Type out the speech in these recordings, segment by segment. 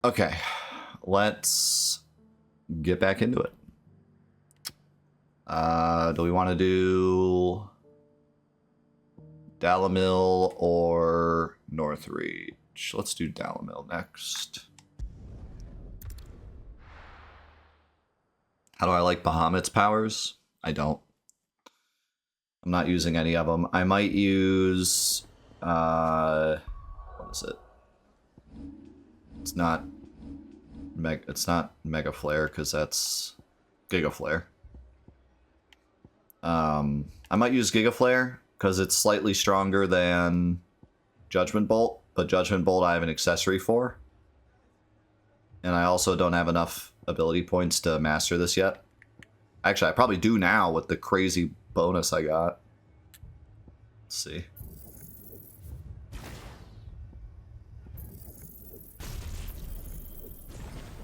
Okay, let's get back into it. Do we want to do Dalamil or Northreach? Let's do Dalamil next. How do I like Bahamut's powers? I don't. I'm not using any of them. I might use... what is it? It's not Mega Flare, because that's Giga Flare. I might use Giga Flare, because it's slightly stronger than Judgment Bolt, but Judgment Bolt I have an accessory for. And I also don't have enough ability points to master this yet. Actually, I probably do now with the crazy bonus I got. Let's see.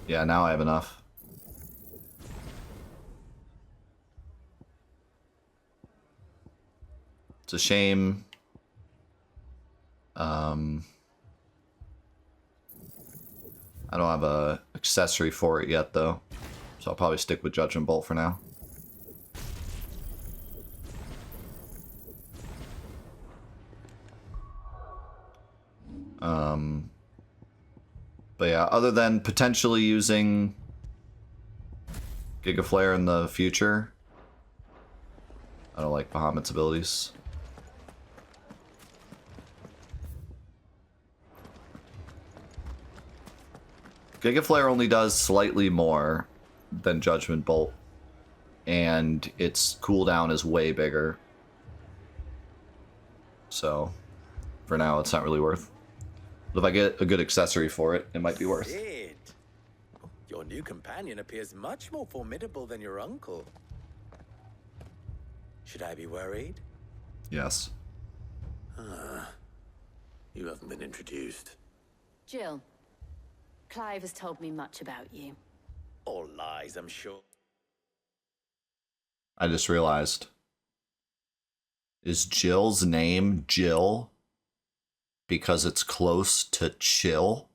Yeah, now I have enough. It's a shame. I don't have a accessory for it yet, though. So I'll probably stick with Judgment Bolt for now. But yeah, other than potentially using Giga Flare in the future, I don't like Bahamut's abilities. Giga Flare only does slightly more than Judgment Bolt, and its cooldown is way bigger. So, for now, it's not really worth. But if I get a good accessory for it, it might be worth. Sid, your new companion appears much more formidable than your uncle. Should I be worried? Yes. You haven't been introduced. Jill, Clive has told me much about you. All lies, I'm sure. I just realized. Is Jill's name Jill because it's close to chill?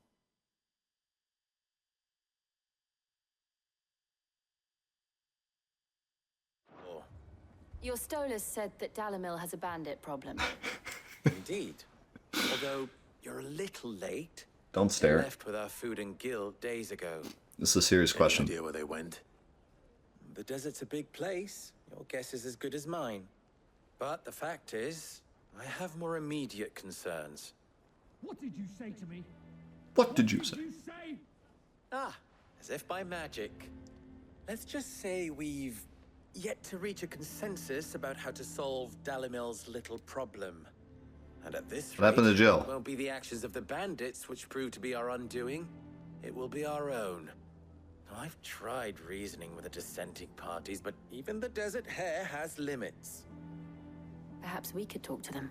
Oh, Your Stolas said that Dalamil has a bandit problem. indeed. Although you're a little late. Don't They stare. left with our food and guild days ago. This is a serious question. Any idea where they went? The desert's a big place. Your guess is as good as mine. But the fact is, I have more immediate concerns. What did you say to me? What did you say? Ah, as if by magic. Let's just say we've yet to reach a consensus about how to solve Dalimil's little problem. And at this What happened to Jill? It won't be the actions of the bandits which prove to be our undoing. It will be our own. Now, I've tried reasoning with the dissenting parties, but even the Desert Hare has limits. Perhaps we could talk to them.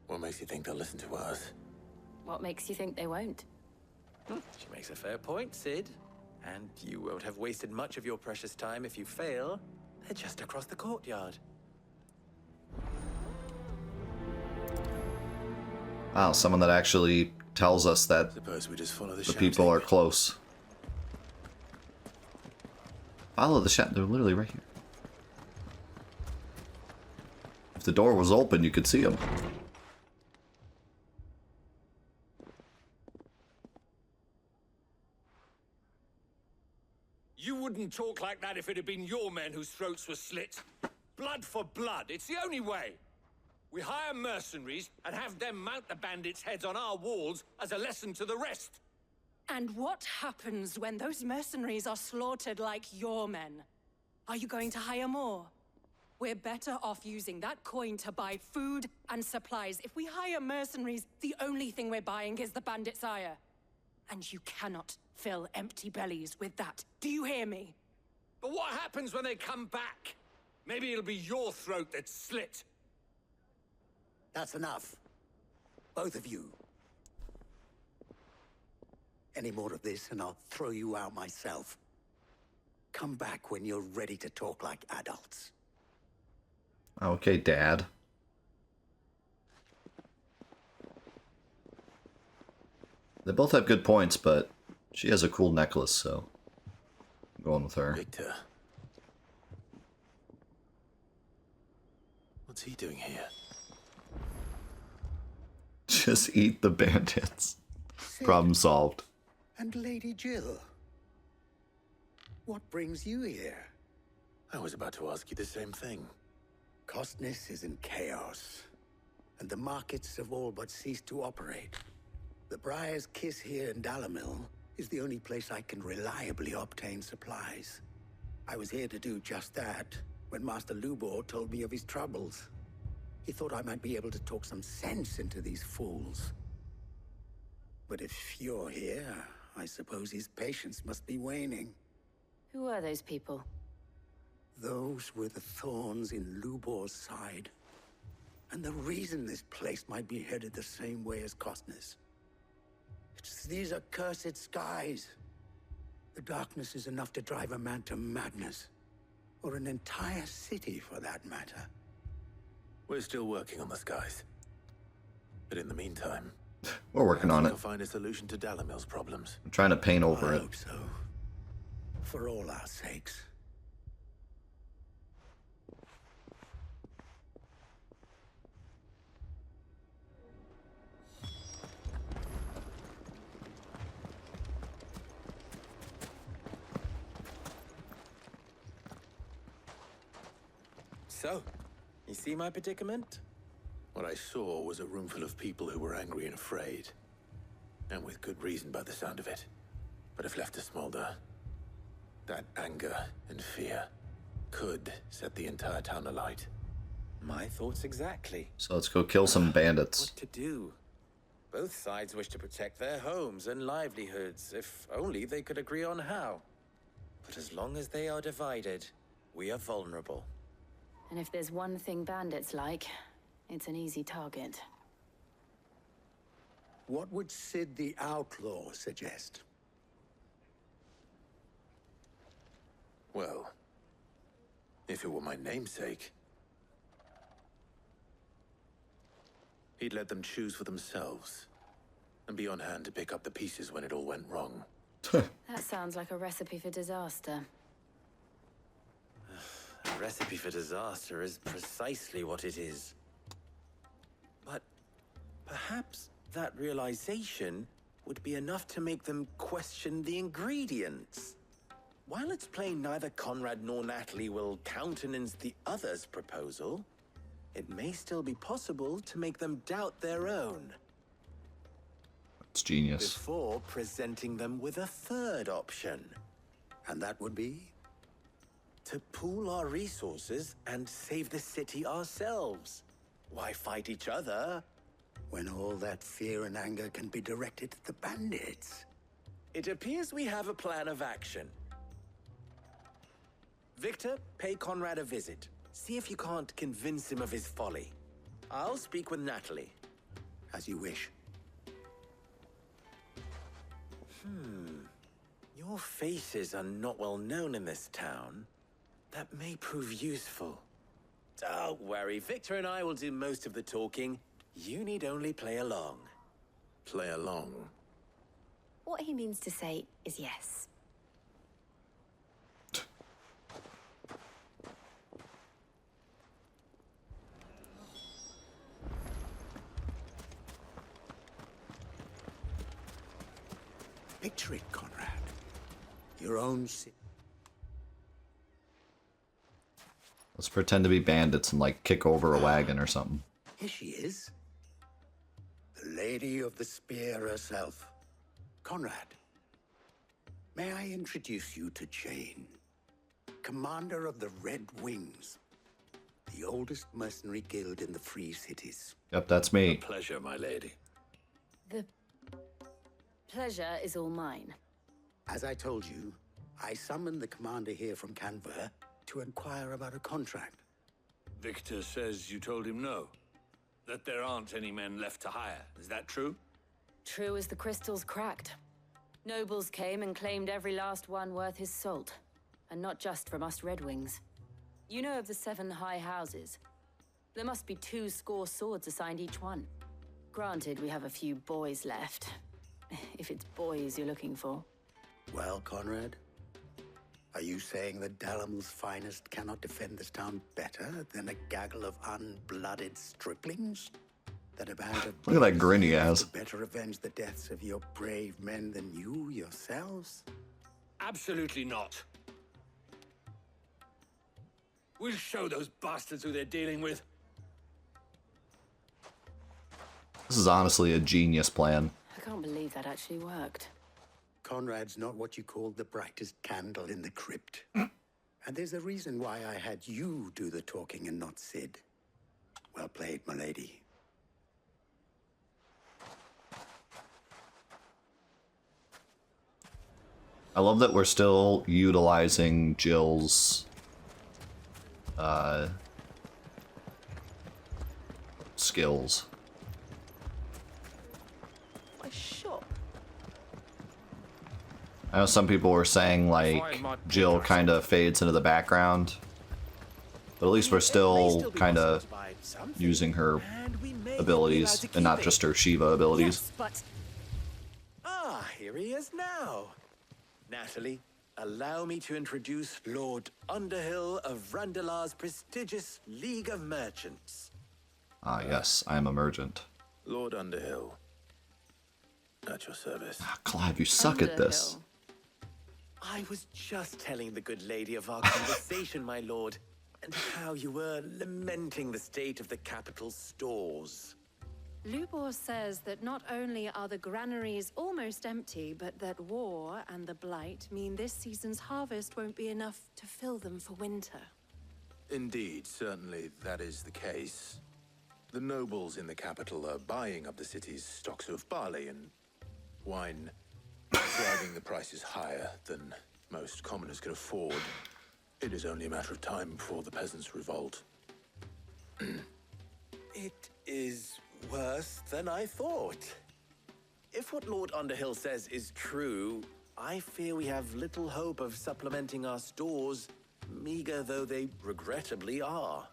What makes you think they'll listen to us? What makes you think they won't? She makes a fair point, Sid. And you won't have wasted much of your precious time if you fail. They're just across the courtyard. Wow, someone that actually tells us that Suppose we just follow the the people are close. Follow the shadow. They're literally right here. If the door was open, you could see them. You wouldn't talk like that if it had been your men whose throats were slit. Blood for blood, it's the only way. We hire mercenaries and have them mount the bandits' heads on our walls as a lesson to the rest. And what happens when those mercenaries are slaughtered like your men? Are you going to hire more? We're better off using that coin to buy food and supplies. If we hire mercenaries, the only thing we're buying is the bandits' ire. And you cannot fill empty bellies with that. Do you hear me? But what happens when they come back? Maybe it'll be your throat that's slit. That's enough. Both of you. Any more of this and I'll throw you out myself. Come back when you're ready to talk like adults. Okay, Dad. They both have good points, but She has a cool necklace, so I'm going with her. Victor. What's he doing here? Just eat the bandits. Sid Problem solved. and Lady Jill. What brings you here? I was about to ask you the same thing. Costness is in chaos, and the markets have all but ceased to operate. The Briar's Kiss here in Dalamil is the only place I can reliably obtain supplies. I was here to do just that when Master Lubor told me of his troubles. He thought I might be able to talk some sense into these fools. But if you're here, I suppose his patience must be waning. Who are those people? Those were the thorns in Lubor's side. And the reason this place might be headed the same way as Costness. It's these accursed skies. The darkness is enough to drive a man to madness. Or an entire city, for that matter. We're still working on the skies. But in the meantime, We're working on it. we'll find a solution to Dalamil's problems. I'm trying to paint over I it. hope so. For all our sakes. So, you see my predicament? What I saw was a room full of people who were angry and afraid. And with good reason by the sound of it. But if left to smolder, that anger and fear could set the entire town alight. My thoughts exactly. So let's go kill some bandits. What to do? Both sides wish to protect their homes and livelihoods, if only they could agree on how. But as long as they are divided, we are vulnerable. And if there's one thing bandits like, it's an easy target. What would Sid the Outlaw suggest? Well, if it were my namesake, he'd let them choose for themselves and be on hand to pick up the pieces when it all went wrong. That sounds like a recipe for disaster. A recipe for disaster is precisely what it is. But perhaps that realization would be enough to make them question the ingredients. While it's plain neither Conrad nor Natalie will countenance the other's proposal, it may still be possible to make them doubt their own. It's genius. Before presenting them with a third option. And that would be? To pool our resources and save the city ourselves. Why fight each other? When all that fear and anger can be directed at the bandits. It appears we have a plan of action. Victor, pay Conrad a visit. See if you can't convince him of his folly. I'll speak with Natalie. As you wish. Your faces are not well known in this town. That may prove useful. Don't worry, Victor and I will do most of the talking. You need only play along. Play along. What he means to say is yes. Picture it, Conrad. Your own city. Let's pretend to be bandits and like kick over a wagon or something. Here she is. The Lady of the Spear herself. Conrad, may I introduce you to Jane, commander of the Red Wings, the oldest mercenary guild in the Free Cities. Yep, that's me. Pleasure, my lady. The pleasure is all mine. As I told you, I summoned the commander here from Canver to inquire about a contract. Victor says you told him no. That there aren't any men left to hire. Is that true? True as the crystals cracked. Nobles came and claimed every last one worth his salt. And not just from us Red Wings. You know of the 7 high houses. There must be 2 swords assigned each one. Granted, we have a few boys left. If it's boys you're looking for. Well, Conrad? Are you saying that Dalamil's finest cannot defend this town better than a gaggle of unblooded striplings? That a band of Look at that grin he thieves has. could better avenge the deaths of your brave men than you yourselves? Absolutely not. We'll show those bastards who they're dealing with. This is honestly a genius plan. I can't believe that actually worked. Conrad's not what you call the brightest candle in the crypt. And there's a reason why I had you do the talking and not Sid. Well played, milady. I love that we're still utilizing Jill's skills. My shop. I know some people were saying like Jill kind of fades into the background, but at least we're still kind of using her abilities and not just her Shiva abilities. Yes, but Ah, here he is now. Natalie, allow me to introduce Lord Underhill of Randalar's prestigious League of Merchants. Ah, yes, I am emergent. Lord Underhill. At your service. Ah, Clive, you suck at this. Underhill. I was just telling the good lady of our conversation, my lord, and how you were lamenting the state of the capital's stores. Lubor says that not only are the granaries almost empty, but that war and the Blight mean this season's harvest won't be enough to fill them for winter. Indeed, certainly that is the case. The nobles in the capital are buying up the city's stocks of barley and wine, driving the prices higher than most commoners can afford. It is only a matter of time before the peasants revolt. It is worse than I thought. If what Lord Underhill says is true, I fear we have little hope of supplementing our stores, meager though they regrettably are.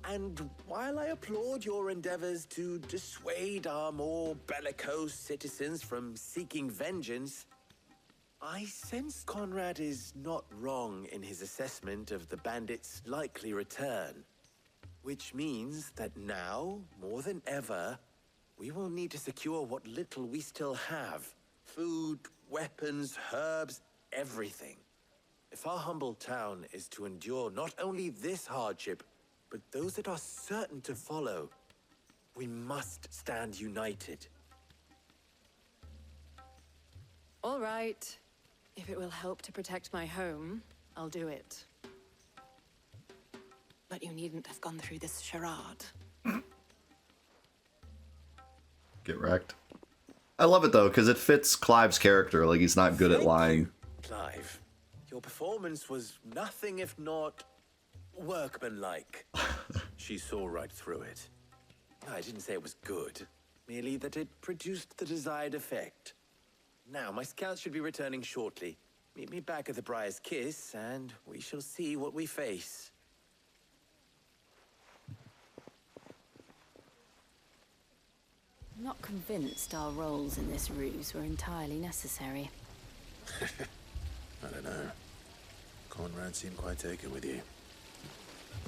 And while I applaud your endeavors to dissuade our more bellicose citizens from seeking vengeance, I sense Conrad is not wrong in his assessment of the bandits' likely return. Which means that now, more than ever, we will need to secure what little we still have. Food, weapons, herbs, everything. If our humble town is to endure not only this hardship, but those that are certain to follow, we must stand united. All right. If it will help to protect my home, I'll do it. But you needn't have gone through this charade. Get wrecked. I love it though, because it fits Clive's character. Like, he's not good at Thank lying. you, Clive, your performance was nothing if not workmanlike. She saw right through it. I didn't say it was good, merely that it produced the desired effect. Now, my scouts should be returning shortly. Meet me back at the Briar's Kiss, and we shall see what we face. I'm not convinced our roles in this ruse were entirely necessary. I don't know. Conrad seemed quite taken with you.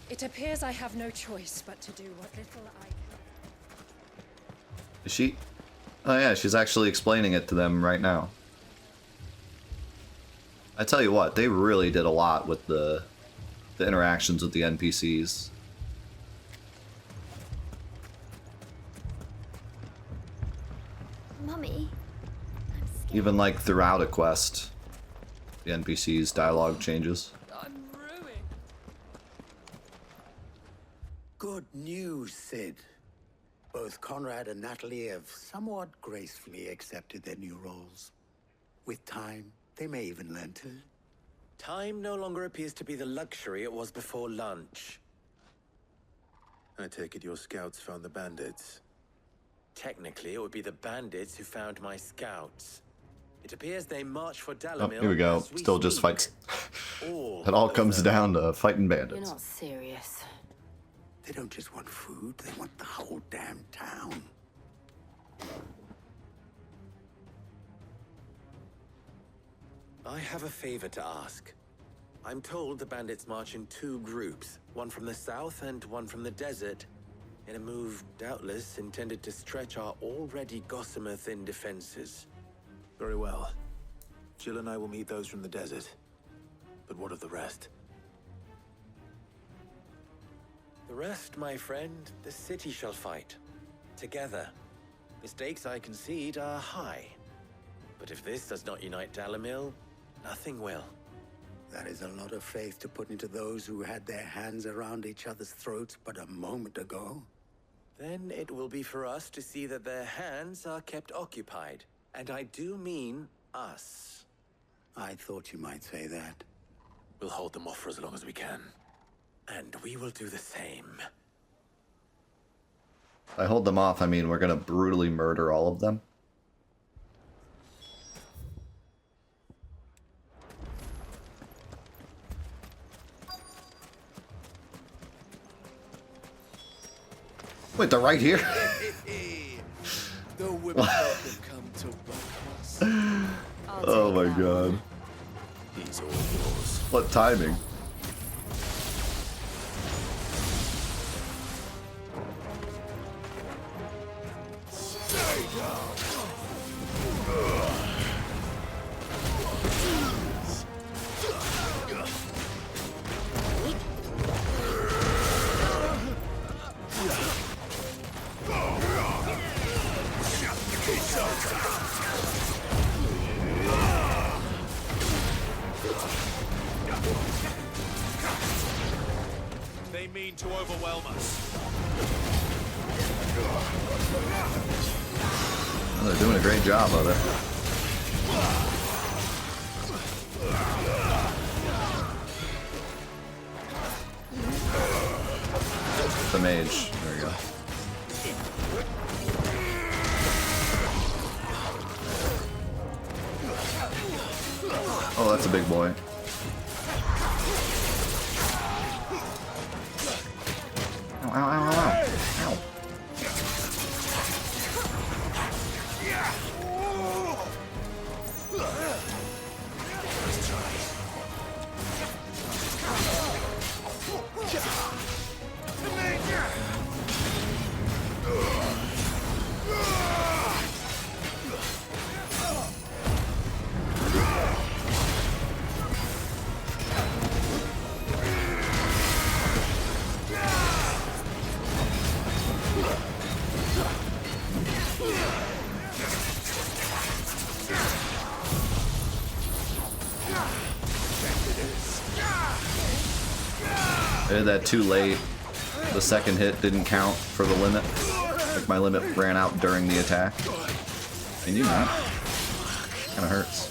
It appears I have no choice but to do what little I can. Is she? Oh yeah, she's actually explaining it to them right now. I tell you what, they really did a lot with the interactions with the NPCs. Mummy, I'm scared. Even like throughout a quest, the NPCs' dialogue changes. I'm ruined. Good news, Sid. Both Conrad and Natalie have somewhat gracefully accepted their new roles. With time, they may even learn to. Time no longer appears to be the luxury it was before lunch. I take it your scouts found the bandits. Technically, it would be the bandits who found my scouts. It appears they marched for Oh, Dalamil. here we go. as Still just speak. fights. All It all of comes them. down to fighting You're bandits. not serious. They don't just want food, they want the whole damn town. I have a favor to ask. I'm told the bandits march in two groups, one from the south and one from the desert, in a move doubtless intended to stretch our already gossamer-thin defenses. Very well. Jill and I will meet those from the desert. But what of the rest? The rest, my friend, the city shall fight. Together. The stakes, I concede, are high. But if this does not unite Dalimil, nothing will. That is a lot of faith to put into those who had their hands around each other's throats but a moment ago. Then it will be for us to see that their hands are kept occupied. And I do mean us. I thought you might say that. We'll hold them off for as long as we can. And we will do the same. I hold them off, I mean we're gonna brutally murder all of them. Wait, they're right here? The women have come to welcome us. Oh my god. He's all yours. What timing? They mean to overwhelm us. Well, they're doing a great job of it. The mage. There we go. Oh, that's a big boy. Ow, ow, ow, ow, ow. Ow. I did that too late. The second hit didn't count for the limit. Like my limit ran out during the attack. I knew that. Kinda hurts.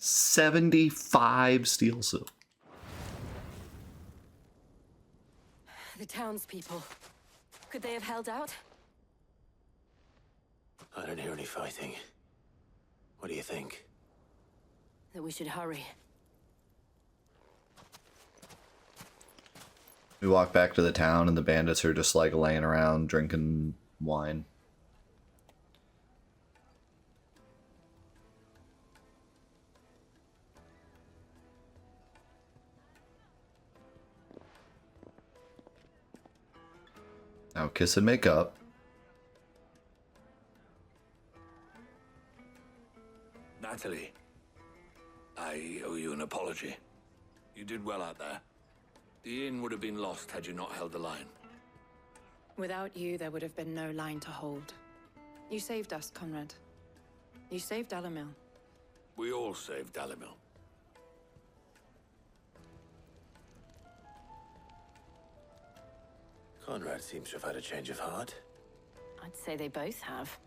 $75 steel silk. The townspeople. Could they have held out? I don't hear any fighting. What do you think? That we should hurry. We walk back to the town and the bandits are just like laying around drinking wine. Now kiss and make up. Natalie, I owe you an apology. You did well out there. The inn would have been lost had you not held the line. Without you, there would have been no line to hold. You saved us, Conrad. You saved Dalimil. We all saved Dalimil. Conrad seems to have had a change of heart. I'd say they both have.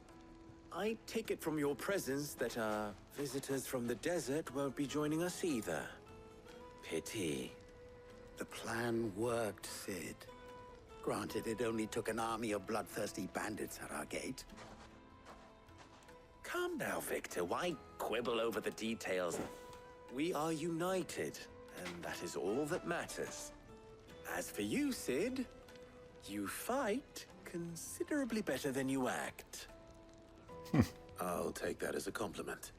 I take it from your presence that our visitors from the desert won't be joining us either. Pity. The plan worked, Sid. Granted, it only took an army of bloodthirsty bandits at our gate. Come now, Victor. Why quibble over the details? We are united, and that is all that matters. As for you, Sid, you fight considerably better than you act. I'll take that as a compliment.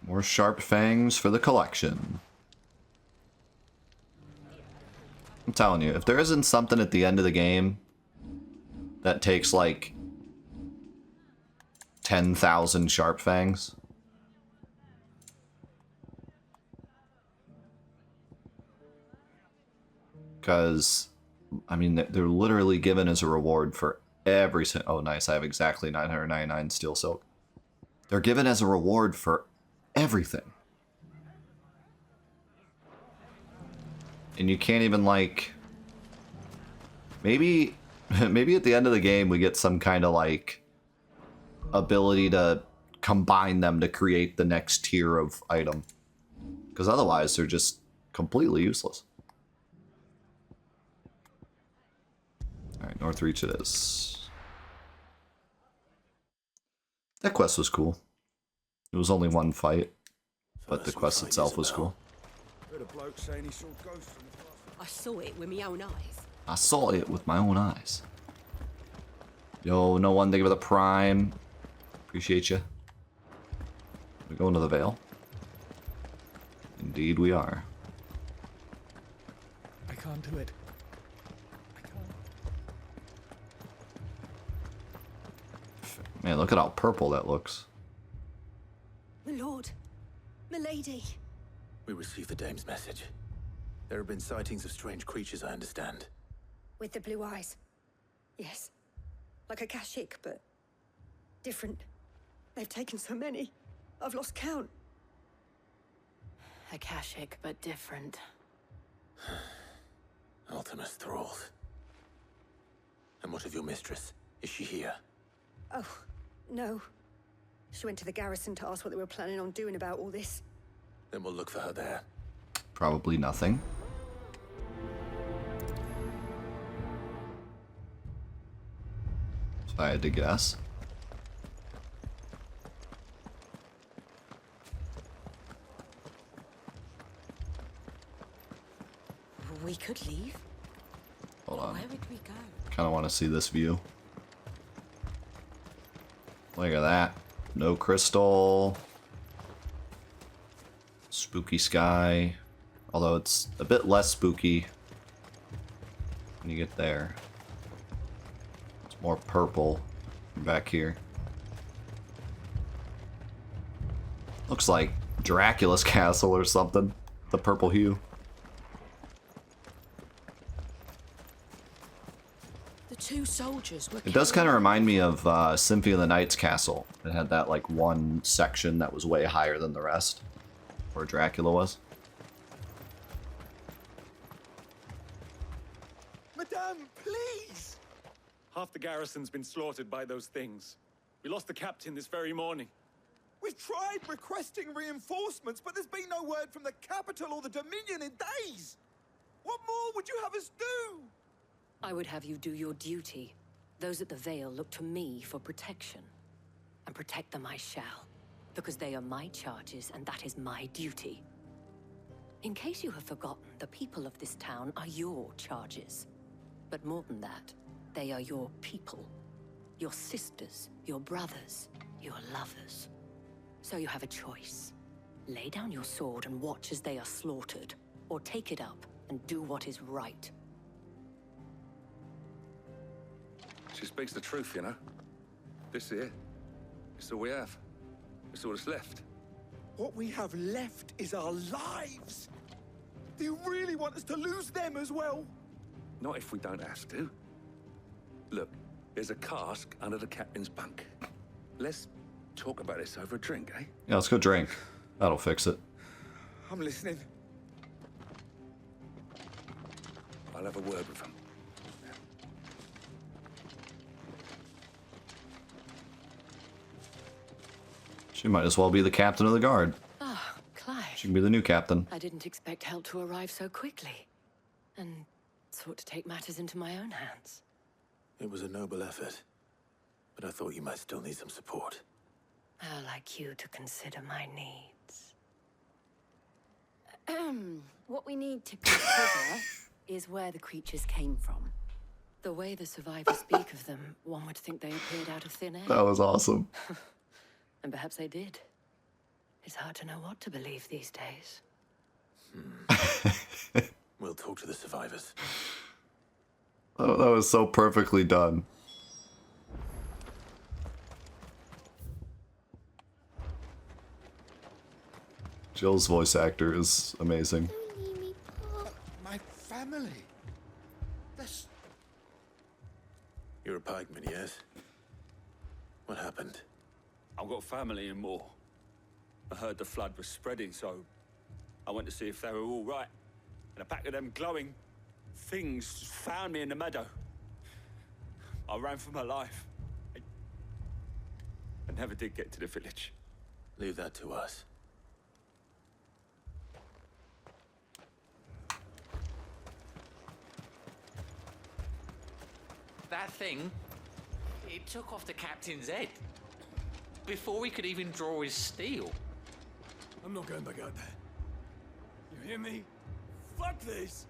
More sharp fangs for the collection. I'm telling you, if there isn't something at the end of the game that takes like 10,000 sharp fangs, because I mean they're literally given as a reward for every oh nice, I have exactly 999 steel silk. They're given as a reward for everything. And you can't even like maybe at the end of the game we get some kind of like ability to combine them to create the next tier of item, because otherwise they're just completely useless. Alright, North Reach it is. That quest was cool. It was only one fight, but the quest itself was cool. I saw it with my own eyes. I saw it with my own eyes. Yo, no one, thank you for the prime. Appreciate you. We're going to the Vale. Indeed we are. I can't do it. I can't. Man, look at how purple that looks. My lord. My lady. We received the dame's message. There have been sightings of strange creatures, I understand. With the blue eyes. Yes. Like a Kashik, but different. They've taken so many. I've lost count. Akashic, but different. Ultimus thralls. And what of your mistress? Is she here? Oh, no. She went to the garrison to ask what they were planning on doing about all this. Then we'll look for her there. Probably nothing. If I had to guess. We could leave. Hold on. Where would we go? Kind of want to see this view. Look at that. No crystal. Spooky sky. Although it's a bit less spooky when you get there. It's more purple back here. Looks like Dracula's castle or something. The purple hue. The two soldiers were. It does kind of remind me of Symphony of the Night's castle. It had that like one section that was way higher than the rest, where Dracula was. Madame, please! Half the garrison's been slaughtered by those things. We lost the captain this very morning. We've tried requesting reinforcements, but there's been no word from the capital or the Dominion in days. What more would you have us do? I would have you do your duty. Those at the Vale look to me for protection. And protect them I shall. Because they are my charges, and that is my duty. In case you have forgotten, the people of this town are your charges. But more than that, they are your people. Your sisters, your brothers, your lovers. So you have a choice. Lay down your sword and watch as they are slaughtered, or take it up and do what is right. She speaks the truth, you know. This here, it's all we have. It's all that's left. What we have left is our lives. Do you really want us to lose them as well? Not if we don't have to. Look, there's a cask under the captain's bunk. Let's talk about this over a drink, eh? Yeah, let's go drink. That'll fix it. I'm listening. I'll have a word with him. She might as well be the captain of the guard. Ah, She can be the new captain. I didn't expect help to arrive so quickly, and sought to take matters into my own hands. It was a noble effort, but I thought you might still need some support. I'd like you to consider my needs. What we need to consider is where the creatures came from. The way the survivors speak of them, one would think they appeared out of thin air. That was awesome. And perhaps they did. It's hard to know what to believe these days. We'll talk to the survivors. Oh, that was so perfectly done. Jill's voice actor is amazing. My family. That's... You're a pikeman, yes? What happened? I've got family in Moor. I heard the flood was spreading, so I went to see if they were all right. And a pack of them glowing things just found me in the meadow. I ran for my life. I never did get to the village. Leave that to us. That thing, it took off the captain's head. Before we could even draw his steel. I'm not going back out there. You hear me? Fuck this!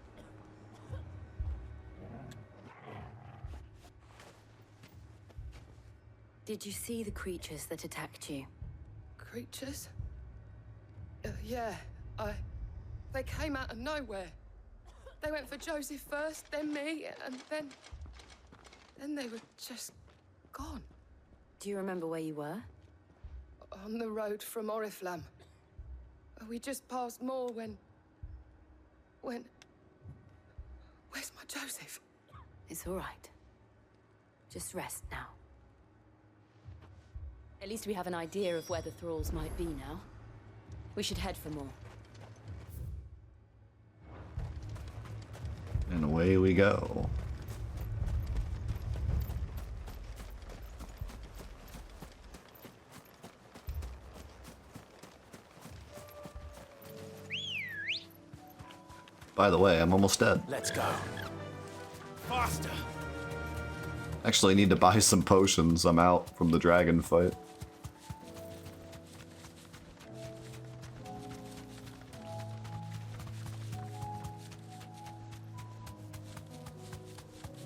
Did you see the creatures that attacked you? Creatures? Yeah, they came out of nowhere. They went for Joseph first, then me, and then they were just gone. Do you remember where you were? On the road from Oriflamme. We just passed Moor when... Where's my Joseph? It's all right. Just rest now. At least we have an idea of where the thralls might be now. We should head for more. And away we go. By the way, I'm almost dead. Let's go. Faster! Actually, I need to buy some potions. I'm out from the dragon fight.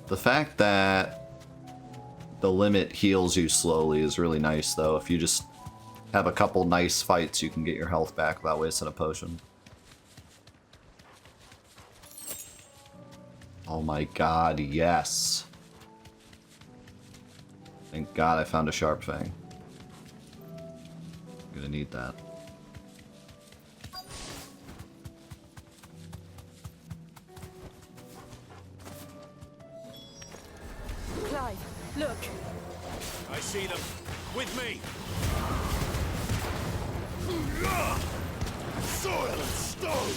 The fact that the limit heals you slowly is really nice, though. If you just have a couple nice fights, you can get your health back without wasting a potion. Oh my god, yes. Thank god I found a sharp fang. I'm gonna need that. Clive, look. I see them. With me. Soil and stone!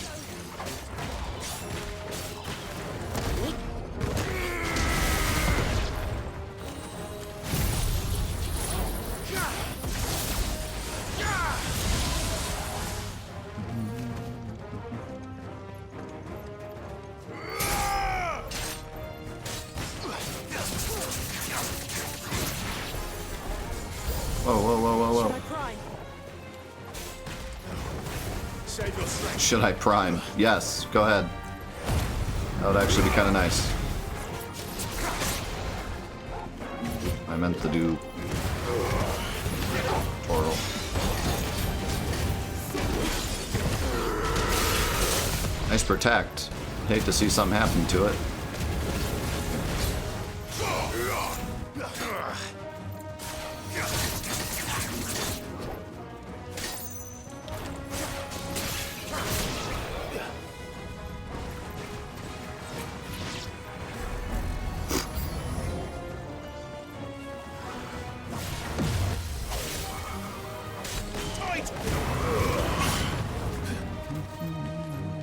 Whoa, whoa, whoa, whoa, whoa. Should I prime? Yes, go ahead. That would actually be kind of nice. I meant to do Toral. Nice protect. Hate to see something happen to it.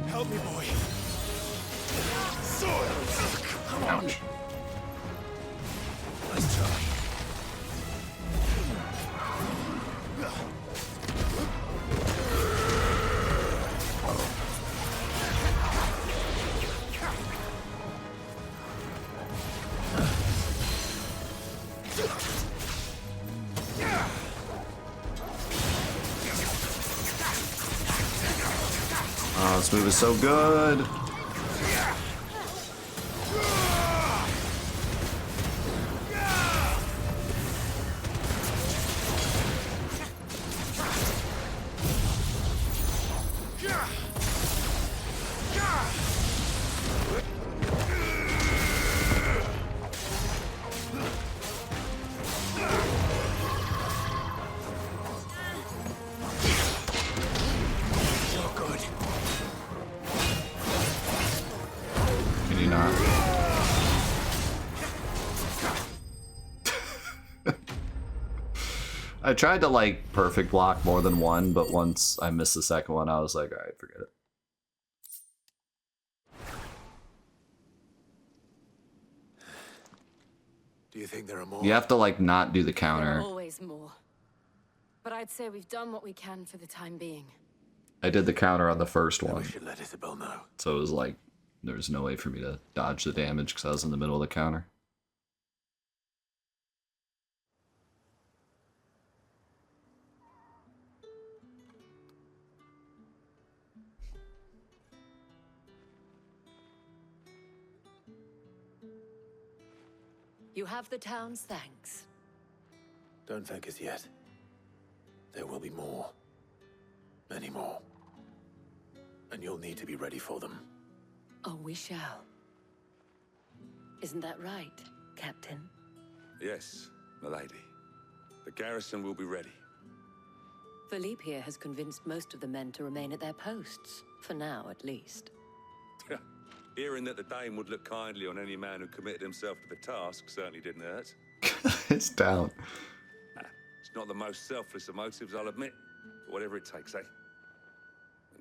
Help me, boy. Soil! Ouch. Let's try. Oh, this move is so good. Can you not? I tried to like perfect block more than one, but once I missed the second one, I was like, all right, forget it. Do you think there are more? You have to like not do the There counter. are always more. But I'd say we've done what we can for the time being. I did the counter on the first one, We should let Isabel know. so it was like there was no way for me to dodge the damage because I was in the middle of the counter. You have the town's thanks. Don't thank us yet. There will be more. Many more. And you'll need to be ready for them. Oh, we shall. Isn't that right, Captain? Yes, milady. The garrison will be ready. Philippe here has convinced most of the men to remain at their posts. For now, at least. Hearing that the Dane would look kindly on any man who committed himself to the task certainly didn't hurt. It's down. It's not the most selfless of motives, I'll admit. But whatever it takes, eh?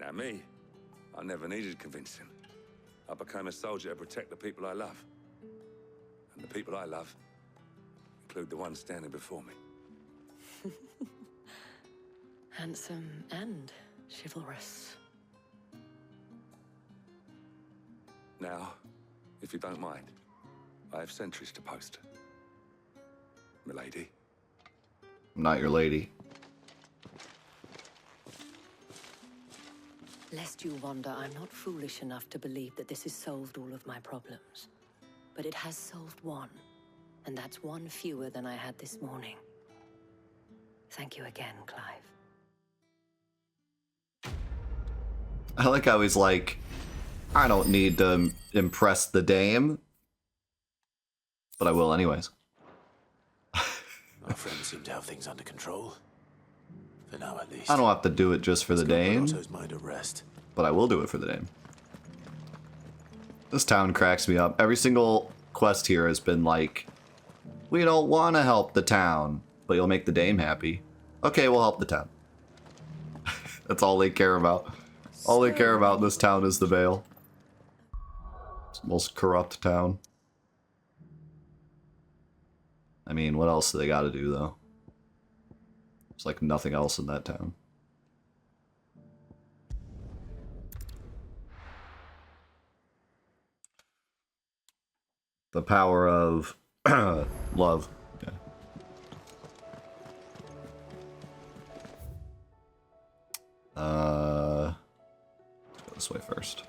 Now me, I never needed convincing. I became a soldier to protect the people I love. And the people I love include the ones standing before me. Handsome and chivalrous. Now, if you don't mind, I have sentries to post. Milady. I'm not your lady. Lest you wonder, I'm not foolish enough to believe that this has solved all of my problems. But it has solved one, and that's one fewer than I had this morning. Thank you again, Clive. I like how he's like, I don't need to impress the dame, but I will anyways. Our friends seem to have things under control. For now, at least. I don't have to do it just for the dame, Otto's mind at rest. but I will do it for the dame. This town cracks me up. Every single quest here has been like, we don't want to help the town, but you'll make the dame happy. Okay, we'll help the town. That's all they care about. All they care about in this town is the Vale. It's the most corrupt town. I mean, what else do they gotta do, though? There's like nothing else in that town. The power of love. Yeah. Let's go this way first.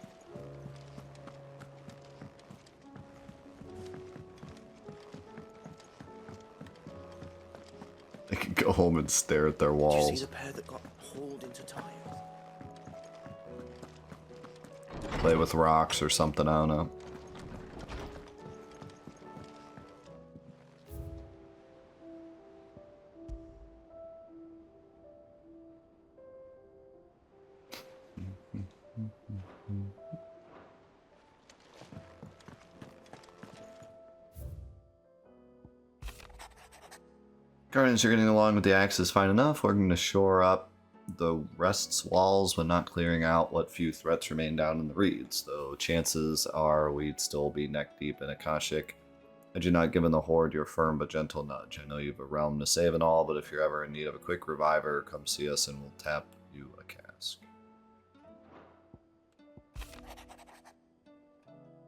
They can go home and stare at their Did you walls. see the pair that got hauled into tires? Play with rocks or something, I don't know. Guardians are getting along with the axes fine enough. We're going to shore up the rest's walls when not clearing out what few threats remain down in the reeds, though chances are we'd still be neck deep in Akashic. Had you not given the Horde your firm but gentle nudge. I know you've a realm to save and all, but if you're ever in need of a quick reviver, come see us and we'll tap you a cask.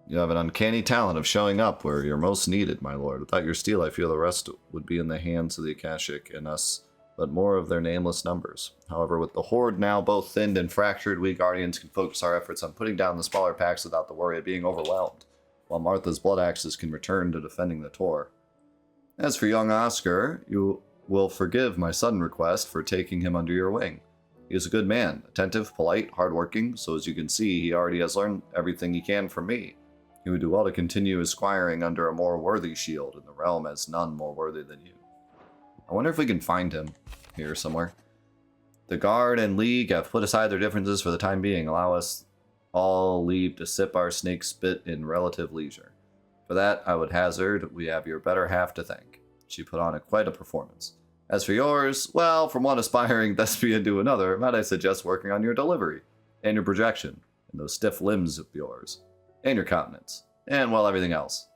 You have an uncanny talent of showing up where you're most needed, my lord. Without your steel, I feel the rest would be in the hands of the Akashic, and us but more of their nameless numbers. However, with the Horde now both thinned and fractured, we Guardians can focus our efforts on putting down the smaller packs without the worry of being overwhelmed, while Martha's Blood Axes can return to defending the Tor. As for young Oscar, you will forgive my sudden request for taking him under your wing. He is a good man, attentive, polite, hardworking, so as you can see, he already has learned everything he can from me. He would do well to continue his squiring under a more worthy shield, and the realm has none more worthy than you. I wonder if we can find him here somewhere. The Guard and League have put aside their differences for the time being, allow us all leave to sip our snake spit in relative leisure. For that, I would hazard, we have your better half to thank. She put on quite a performance. As for yours, well, from one aspiring thespian to another, might I suggest working on your delivery, and your projection, and those stiff limbs of yours, and your countenance, and, well, everything else.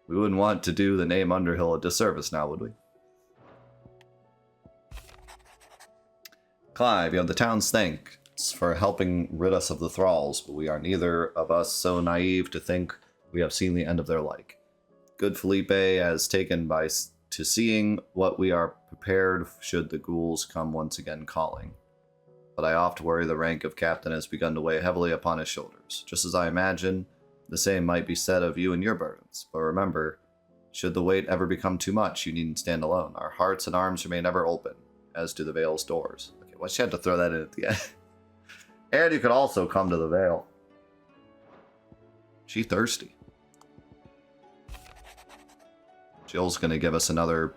We wouldn't want to do the name Underhill a disservice now, would we? Clive, you have the town's thanks for helping rid us of the thralls, but we are neither of us so naive to think we have seen the end of their like. Good Felipe has taken to seeing what we are prepared should the ghouls come once again calling. But I oft worry the rank of captain has begun to weigh heavily upon his shoulders, just as I imagine the same might be said of you and your burdens. But remember, should the weight ever become too much, you needn't stand alone. Our hearts and arms remain ever open, as do the Vale's doors. Okay, why she had to throw that in at the end? And you could also come to the Vale. She thirsty. Jill's gonna give us another...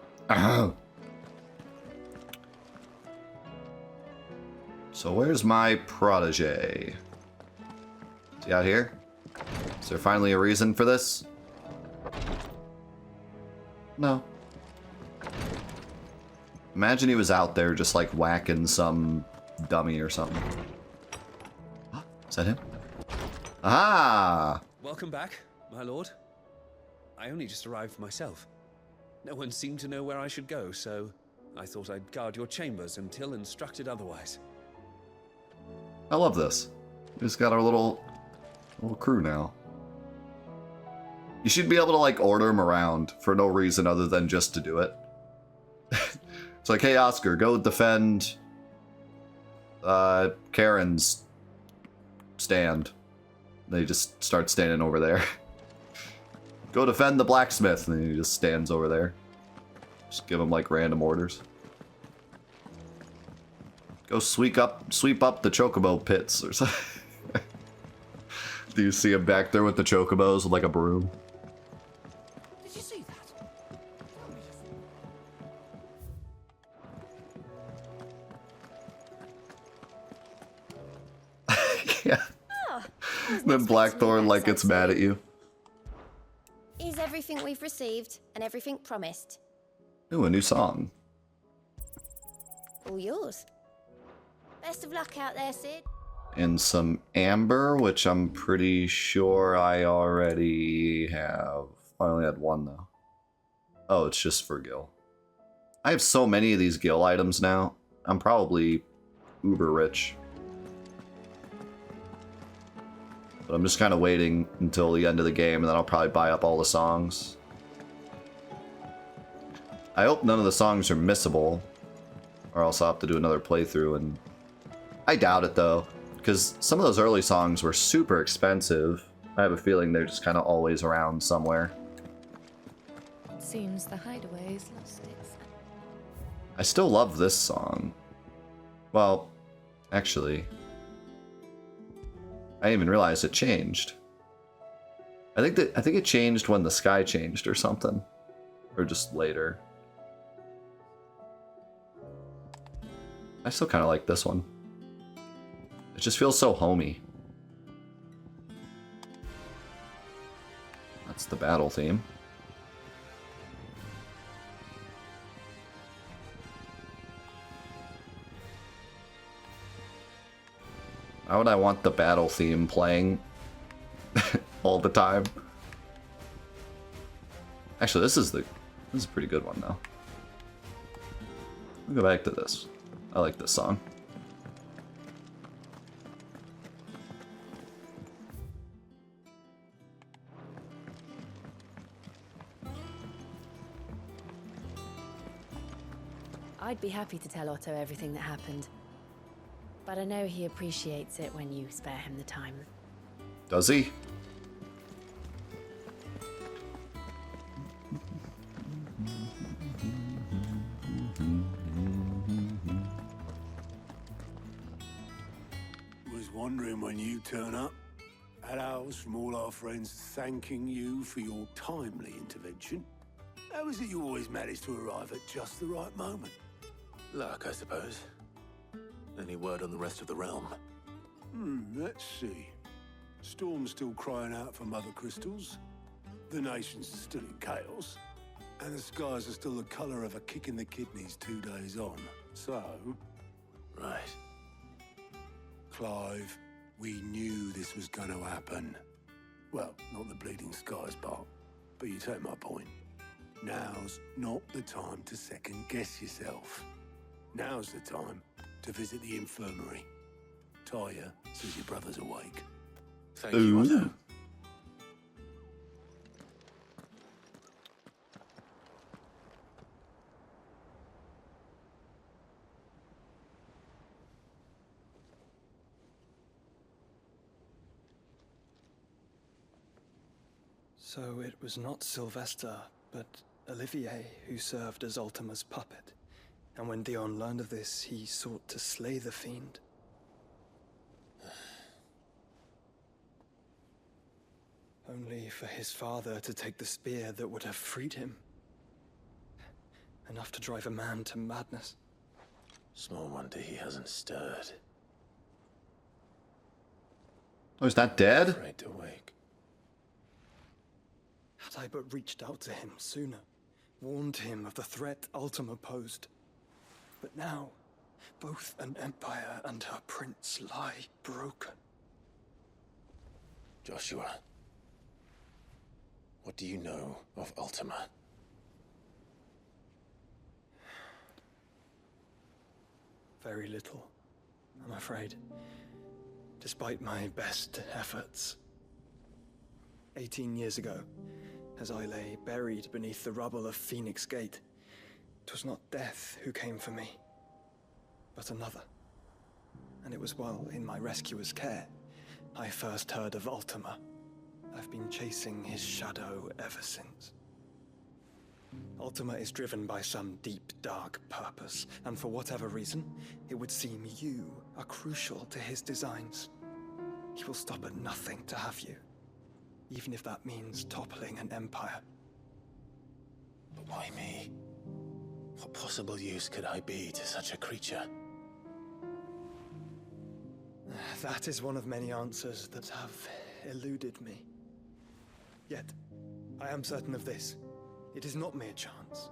So where's my protege? Is he out here? Is there finally a reason for this? No. Imagine he was out there just like whacking some dummy or something. Is that him? Aha! Welcome back, my lord. I only just arrived myself. No one seemed to know where I should go, so I thought I'd guard your chambers until instructed otherwise. I love this. We just got our little crew now. You should be able to like order them around for no reason other than just to do it. It's like, hey Oscar, go defend Karen's stand. They just start standing over there. Go defend the blacksmith, and then he just stands over there. Just give him like random orders. Go sweep up the chocobo pits or something. Do you see him back there with the chocobos with like a broom? Did you see that? Yeah. Oh, Then Blackthorn like gets mad at you. is everything we've received and everything promised. Ooh, a new song. All yours. Best of luck out there, Sid. And some amber, which I'm pretty sure I already have. I only had one though. Oh, it's just for Gil. I have so many of these Gil items now. I'm probably uber rich. But I'm just kind of waiting until the end of the game, and then I'll probably buy up all the songs. I hope none of the songs are missable, or else I'll have to do another playthrough, and I doubt it though, because some of those early songs were super expensive. I have a feeling they're just kind of always around somewhere. It seems the hideaway's lost its... I still love this song. Well, actually, I didn't even realize it changed. I think it changed when the sky changed or something, or just later. I still kind of like this one. It just feels so homey. That's the battle theme. Why would I want the battle theme playing all the time? Actually, this is a pretty good one though. I'll go back to this. I like this song. I'd be happy to tell Otto everything that happened. But I know he appreciates it when you spare him the time. Does he? Was wondering when you turn up. Had ours from all our friends thanking you for your timely intervention. How is it you always manage to arrive at just the right moment? Luck, I suppose. Any word on the rest of the realm? Let's see. Storm's still crying out for mother crystals. The nation's still in chaos. And the skies are still the colour of a kick in the kidneys 2 days on. So... Right. Clive, we knew this was going to happen. Well, not the bleeding skies part, but you take my point. Now's not the time to second-guess yourself. Now's the time to visit the infirmary. Taya says your brother's awake. Thank you, Otto. So it was not Sylvester, but Olivier who served as Ultima's puppet. And when Dion learned of this, he sought to slay the fiend. Only for his father to take the spear that would have freed him. Enough to drive a man to madness. Small wonder he hasn't stirred. Oh, is that dead? Afraid to wake. Had I but reached out to him sooner, warned him of the threat Ultima posed. But now, both an empire and her prince lie broken. Joshua, what do you know of Ultima? Very little, I'm afraid. Despite my best efforts. 18 years ago, as I lay buried beneath the rubble of Phoenix Gate, 'twas not death who came for me, but another. And it was while in my rescuer's care, I first heard of Ultima. I've been chasing his shadow ever since. Ultima is driven by some deep, dark purpose, and for whatever reason, it would seem you are crucial to his designs. He will stop at nothing to have you, even if that means toppling an empire. But why me? What possible use could I be to such a creature? That is one of many answers that have eluded me. Yet, I am certain of this. It is not mere chance.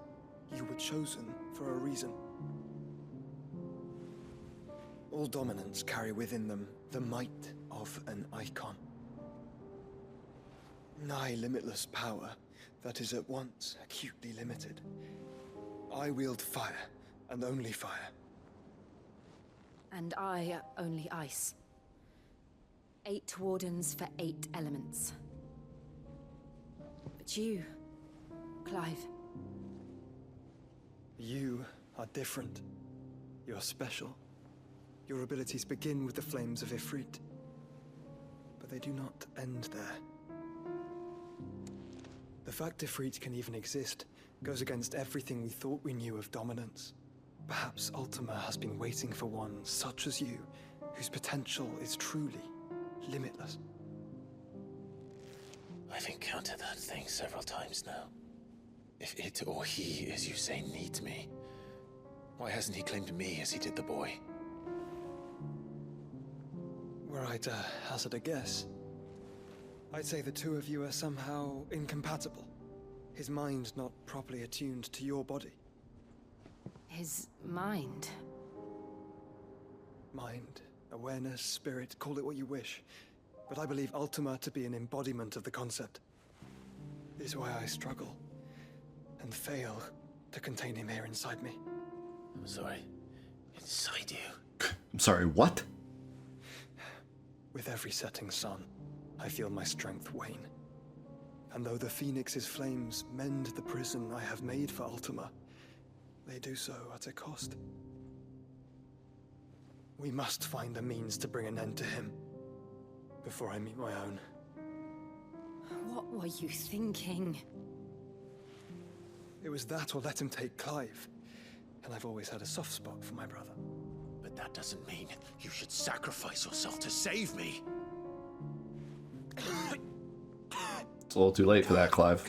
You were chosen for a reason. All dominants carry within them the might of an icon. Nigh limitless power that is at once acutely limited. I wield fire, and only fire. And I only ice. 8 wardens for 8 elements. But you, Clive. You are different. You're special. Your abilities begin with the flames of Ifrit. But they do not end there. The fact Ifrit can even exist goes against everything we thought we knew of dominance. Perhaps Ultima has been waiting for one such as you, whose potential is truly limitless. I've encountered that thing several times now. If it or he, as you say, needs me, why hasn't he claimed me as he did the boy? Were I to hazard a guess, I'd say the two of you are somehow incompatible. His mind not properly attuned to your body. His mind? Mind, awareness, spirit, call it what you wish. But I believe Ultima to be an embodiment of the concept. This is why I struggle and fail to contain him here inside me. I'm sorry. Inside you? I'm sorry, what? With every setting sun, I feel my strength wane. And though the Phoenix's flames mend the prison I have made for Ultima, they do so at a cost. We must find the means to bring an end to him before I meet my own. What were you thinking? It was that or let him take Clive. And I've always had a soft spot for my brother. But that doesn't mean you should sacrifice yourself to save me. It's a little too late for that, Clive.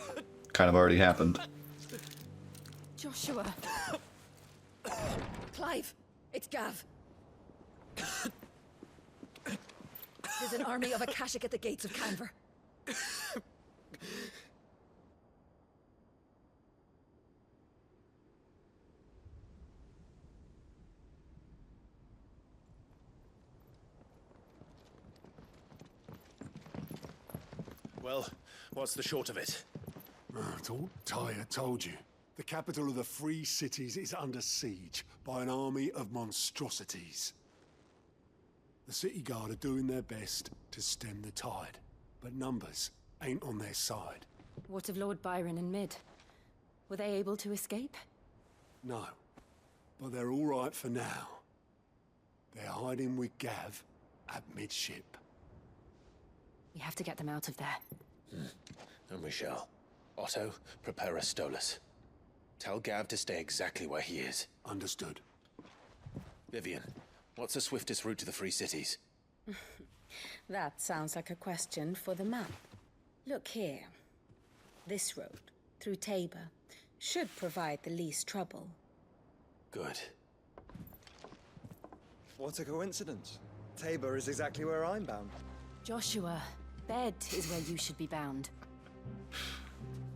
Kind of already happened. Joshua. Clive, it's Gav. There's an army of Akashic at the gates of Canver. Well, what's the short of it? I thought Tyre told you. The capital of the Free Cities is under siege by an army of monstrosities. The City Guard are doing their best to stem the tide, but numbers ain't on their side. What of Lord Byron and Mid? Were they able to escape? No, but they're all right for now. They're hiding with Gav at midship. We have to get them out of there. And we shall. Otto, prepare a Stolas. Tell Gav to stay exactly where he is. Understood. Vivian, what's the swiftest route to the Free Cities? That sounds like a question for the map. Look here. This road, through Tabor, should provide the least trouble. Good. What a coincidence. Tabor is exactly where I'm bound. Joshua, bed is where you should be bound.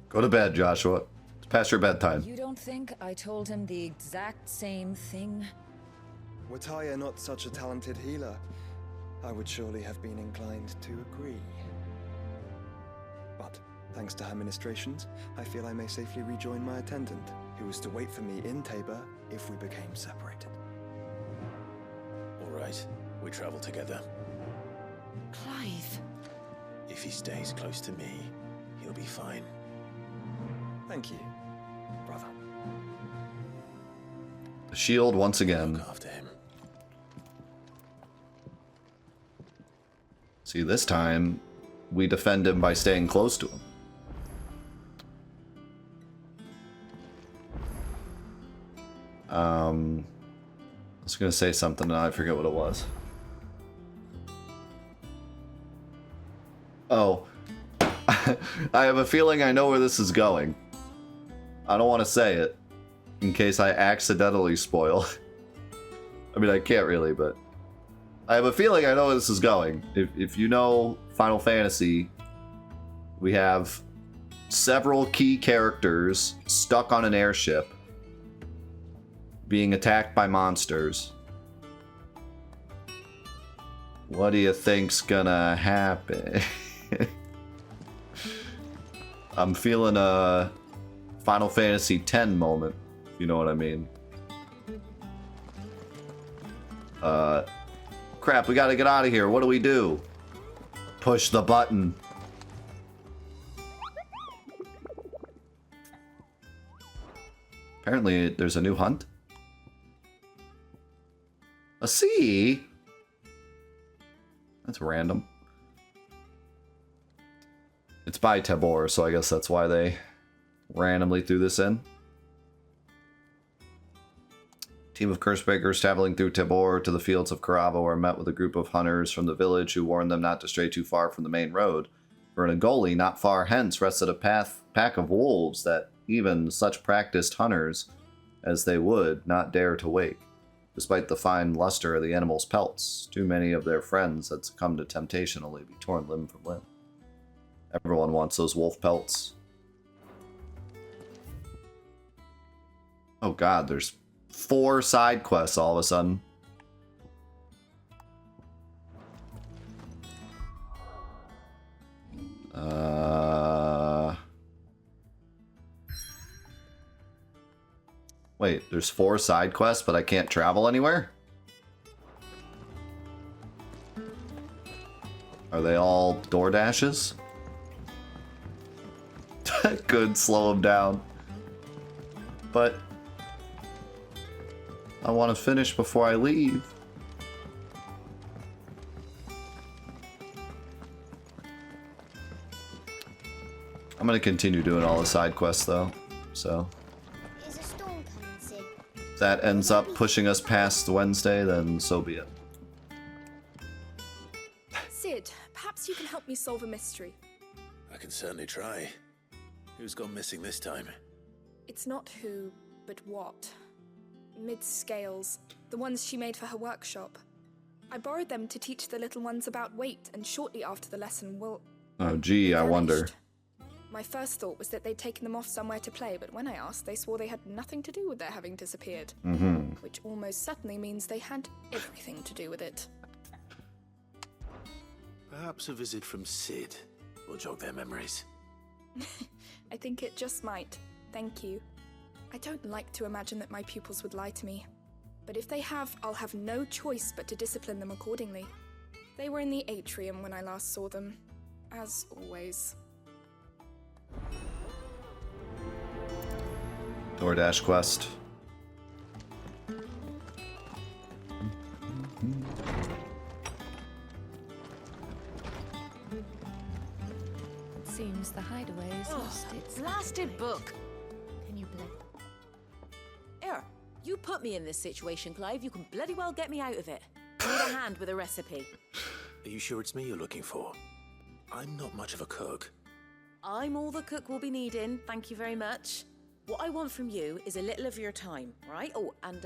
Go to bed, Joshua. It's past your bedtime. You don't think I told him the exact same thing? Were Tyre not such a talented healer, I would surely have been inclined to agree. But, thanks to her ministrations, I feel I may safely rejoin my attendant, who was to wait for me in Tabor if we became separated. All right, we travel together. Clive. If he stays close to me, he'll be fine. Thank you, brother. The shield once again. Look after him. See, this time, we defend him by staying close to him. I was gonna say something and I forget what it was. Oh. I have a feeling I know where this is going. I don't want to say it, in case I accidentally spoil. I mean, I can't really, but... I have a feeling I know where this is going. If you know Final Fantasy, we have several key characters stuck on an airship, being attacked by monsters. What do you think's gonna happen? I'm feeling a Final Fantasy X moment, if you know what I mean. Crap, we gotta get out of here. What do we do? Push the button. Apparently, there's a new hunt. A sea? That's random. It's by Tabor, so I guess that's why they randomly threw this in. Team of Cursebreakers traveling through Tabor to the fields of Caravo are met with a group of hunters from the village who warned them not to stray too far from the main road. For in a gully not far hence rested a pack of wolves that even such practiced hunters as they would not dare to wake. Despite the fine luster of the animals' pelts, too many of their friends had succumbed to temptation only to be torn limb from limb. Everyone wants those wolf pelts. Oh god, there's 4 side quests all of a sudden. Wait, there's 4 side quests, but I can't travel anywhere? Are they all door dashes? Could slow them down. But I want to finish before I leave. I'm gonna continue doing all the side quests though, so Is a storm coming, Sid? if that ends up pushing us past Wednesday, then so be it. Sid, perhaps you can help me solve a mystery. I can certainly try. Who's gone missing this time? It's not who, but what. Mid's scales, the ones she made for her workshop. I borrowed them to teach the little ones about weight, and shortly after the lesson, Oh gee, I wonder. my first thought was that they'd taken them off somewhere to play, but when I asked, they swore they had nothing to do with their having disappeared. Which almost certainly means they had everything to do with it. Perhaps a visit from Sid will jog their memories. I think it just might. Thank you. I don't like to imagine that my pupils would lie to me. But if they have, I'll have no choice but to discipline them accordingly. They were in the atrium when I last saw them. As always. DoorDash quest. It seems the hideaway's lost its Blasted book! Can you blame? Here, you put me in this situation, Clive. You can bloody well get me out of it. I need a hand with a recipe. Are you sure it's me you're looking for? I'm not much of a cook. I'm all the cook will be needing, thank you very much. What I want from you is a little of your time, right? Oh, and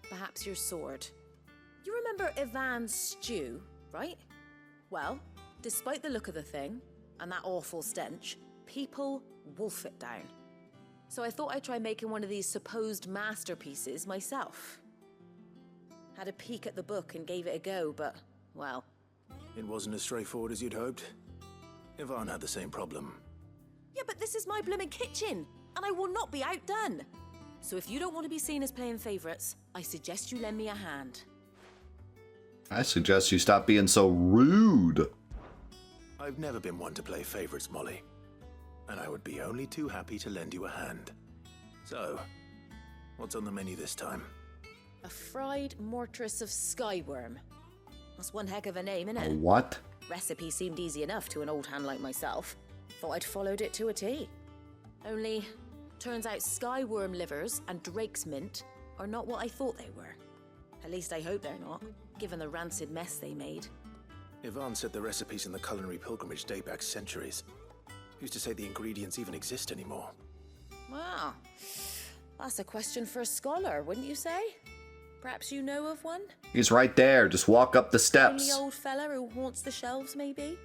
perhaps your sword. You remember Ivan's stew, right? Well, despite the look of the thing, and that awful stench, people wolf it down. So I thought I'd try making one of these supposed masterpieces myself. Had a peek at the book and gave it a go, but, well... It wasn't as straightforward as you'd hoped. Ivan had the same problem. Yeah, but this is my blimmin' kitchen, and I will not be outdone. So if you don't want to be seen as playing favourites, I suggest you lend me a hand. I suggest you stop being so rude. I've never been one to play favourites, Molly. And I would be only too happy to lend you a hand. So, what's on the menu this time? A fried mortress of skyworm. That's one heck of a name, A innit? what? Recipe seemed easy enough to an old hand like myself. Thought I'd followed it to a T. Only, turns out skyworm livers and drake's mint are not what I thought they were. At least I hope they're not, given the rancid mess they made. Ivan said the recipes in the culinary pilgrimage date back centuries. Who's to say the ingredients even exist anymore? Wow, that's a question for a scholar, wouldn't you say? Perhaps you know of one? He's right there. Just walk up the Only steps. old fella who haunts the shelves, maybe?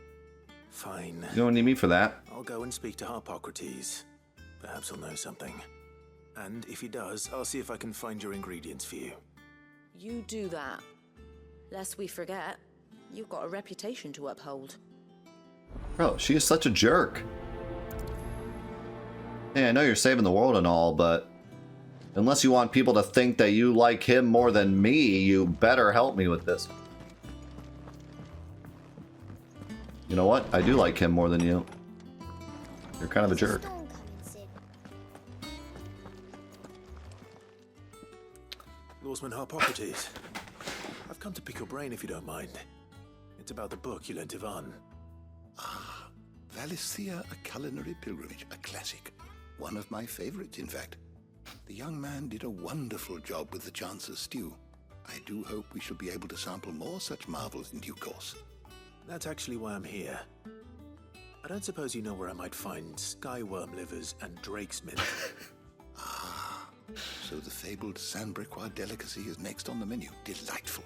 Fine. You don't need me for that. I'll go and speak to Harpocrates. Perhaps he'll know something. And if he does, I'll see if I can find your ingredients for you. You do that. Lest we forget, you've got a reputation to uphold. Bro, she is such a jerk. Hey, I know you're saving the world and all, but unless you want people to think that you like him more than me, you better help me with this. You know what? I do like him more than you. You're kind of a jerk. Lawsman Harpocrates. I've come to pick your brain if you don't mind. It's about the book you lent Ivan. Valisthea, a culinary pilgrimage, a classic. One of my favorites, in fact. The young man did a wonderful job with the Chance's stew. I do hope we shall be able to sample more such marvels in due course. That's actually why I'm here. I don't suppose you know where I might find skyworm livers and drake's mint. So the fabled Sandbrequois delicacy is next on the menu. Delightful.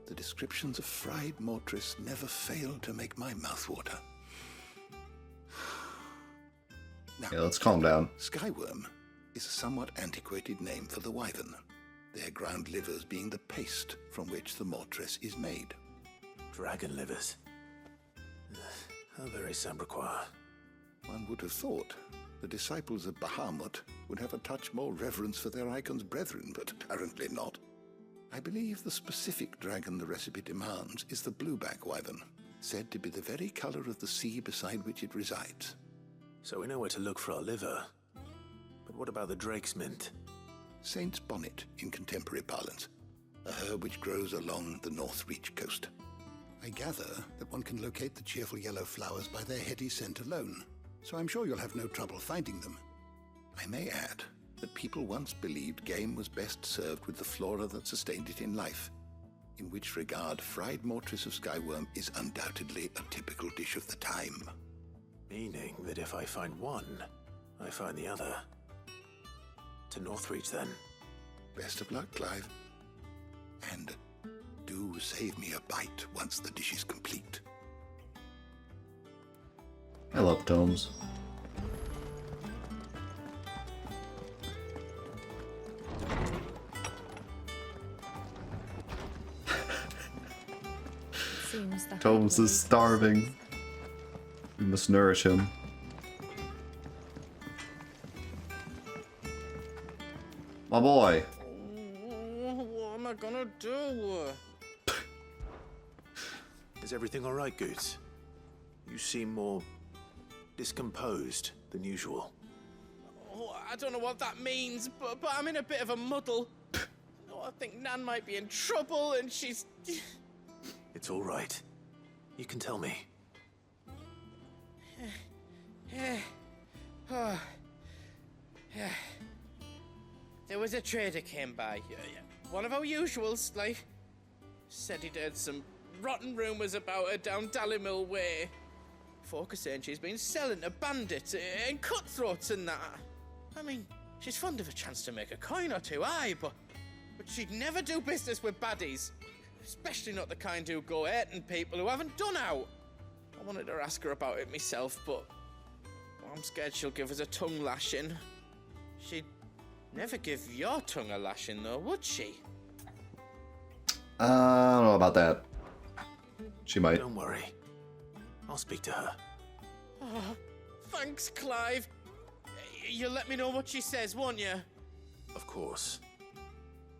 The descriptions of fried mortress never fail to make my mouth water. Now, Yeah, let's calm down. Skyworm is a somewhat antiquated name for the wyvern, their ground livers being the paste from which the mortress is made. Dragon livers. How very Sandbrequois. One would have thought the disciples of Bahamut would have a touch more reverence for their icon's brethren, but apparently not. I believe the specific dragon the recipe demands is the blueback wyvern, said to be the very color of the sea beside which it resides. So we know where to look for our liver. But what about the drake's mint? Saint's bonnet in contemporary parlance, a herb which grows along the North Reach coast. I gather that one can locate the cheerful yellow flowers by their heady scent alone, so I'm sure you'll have no trouble finding them. I may add that people once believed game was best served with the flora that sustained it in life, in which regard fried mortress of skyworm is undoubtedly a typical dish of the time. Meaning that if I find one, I find the other. To Northreach, then. Best of luck, Clive. And do save me a bite once the dish is complete. I love tomes. Seems the Tomes is starving. We must nourish him. My boy. What am I gonna do? Is everything all right, Goots? You seem more discomposed than usual. Oh, I don't know what that means, but I'm in a bit of a muddle. Oh, I think Nan might be in trouble, and she's... It's all right. You can tell me. There was a trader came by. One of our usuals, like. Said he'd heard some rotten rumours about her down Dallimil Way. Folk are saying she's been selling to bandits and cutthroats and that. I mean, she's fond of a chance to make a coin or two, aye, but she'd never do business with baddies. Especially not the kind who go hurting people who haven't done out. I wanted to ask her about it myself, but I'm scared she'll give us a tongue lashing. She'd never give your tongue a lashing, though, would she? I don't know about that. She might. Don't worry. I'll speak to her. Oh, thanks, Clive. You'll let me know what she says, won't you? Of course.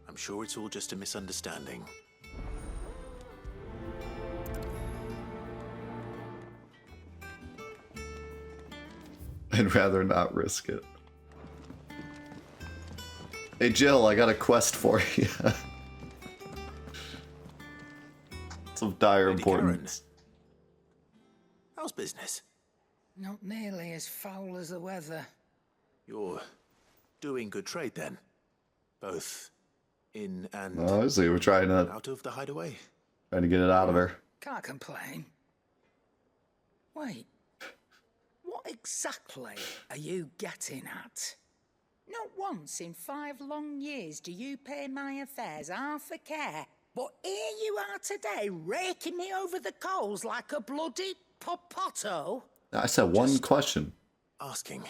I'm sure it's all just a misunderstanding. I'd rather not risk it. Hey Jill, I got a quest for you. It's of dire importance. How's business? Not nearly as foul as the weather. You're doing good trade then? Both in and Oh, I see. We're trying to out of the hideaway? Trying to get it out of her. Can't complain. Wait. What exactly are you getting at? Not once in 5 long years do you pay my affairs half a care. But here you are today, raking me over the coals like a bloody popoto. I said one question. Asking.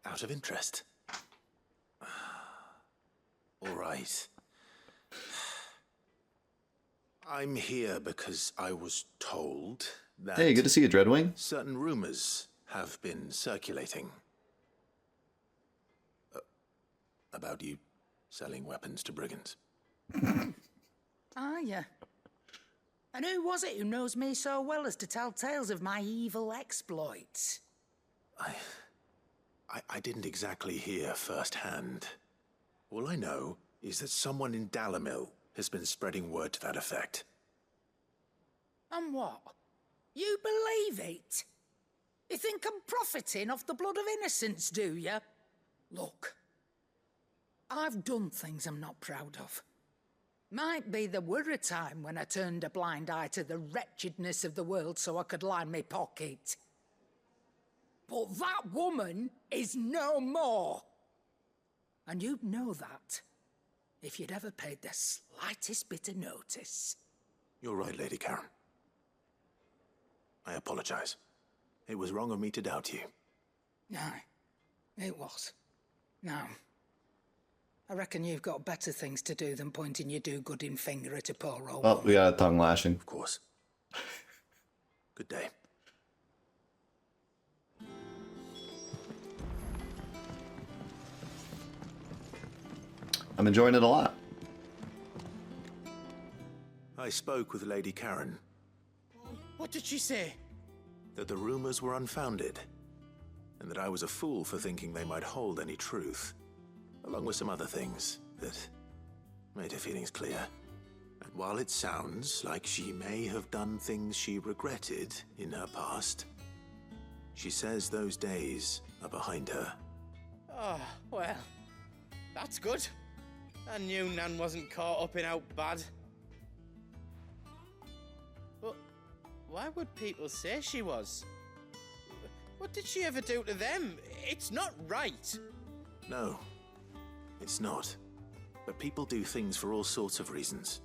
Out of interest. All right. I'm here because I was told that... Hey, good to see you, Dreadwing. Certain rumors have been circulating. About you selling weapons to brigands. Are you? And who was it who knows me so well as to tell tales of my evil exploits? I didn't exactly hear firsthand. All I know is that someone in Dallimil has been spreading word to that effect. And what? You believe it? You think I'm profiting off the blood of innocents, do you? Look, I've done things I'm not proud of. Might be there were a time when I turned a blind eye to the wretchedness of the world so I could line my pocket. But that woman is no more. And you'd know that if you'd ever paid the slightest bit of notice. You're right, Lady Karen. I apologize. It was wrong of me to doubt you. Aye, it was. Now, I reckon you've got better things to do than pointing your do-gooding finger at a poor old Oh, we got a tongue lashing. Of course. Good day. I'm enjoying it a lot. I spoke with Lady Karen. What did she say? That the rumors were unfounded, and that I was a fool for thinking they might hold any truth. along with some other things that made her feelings clear. And while it sounds like she may have done things she regretted in her past, she says those days are behind her. Oh, well, that's good. I knew Nan wasn't caught up in out bad. But why would people say she was? What did she ever do to them? It's not right. No, it's not. But people do things for all sorts of reasons.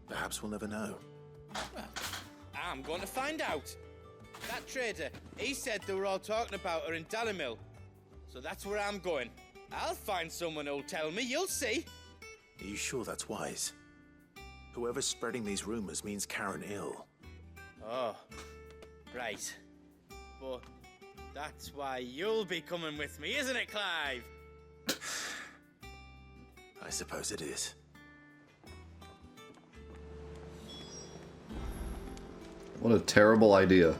Perhaps we'll never know. Well, I'm going to find out. That trader, he said they were all talking about her in Dalimil. So that's where I'm going. I'll find someone who'll tell me, you'll see. Are you sure that's wise? Whoever's spreading these rumors means Karen ill. Oh, right. But that's why you'll be coming with me, isn't it, Clive? I suppose it is. What a terrible idea.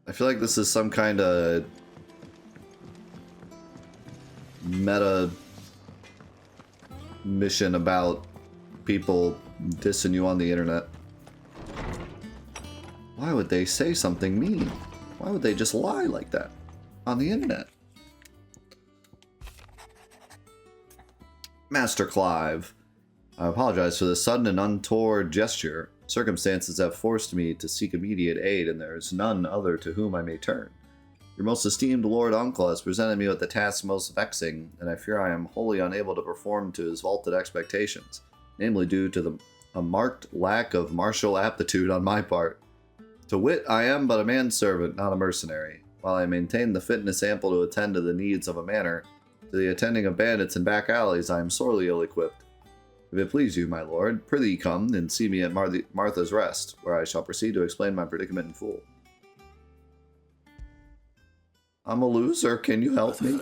I feel like this is some kind of meta mission about people dissing you on the internet. Why would they say something mean? Why would they just lie like that on the internet? Master Clive, I apologize for this sudden and untoward gesture. Circumstances have forced me to seek immediate aid, and there is none other to whom I may turn. Your most esteemed Lord Uncle has presented me with the task most vexing, and I fear I am wholly unable to perform to his vaulted expectations, namely due to a marked lack of martial aptitude on my part. To wit, I am but a manservant, not a mercenary. While I maintain the fitness ample to attend to the needs of a manor, to the attending of bandits in back alleys I am sorely ill-equipped. If it please you, my lord, prithee come and see me at Martha's Rest, where I shall proceed to explain my predicament in full. I'm a loser, can you help me?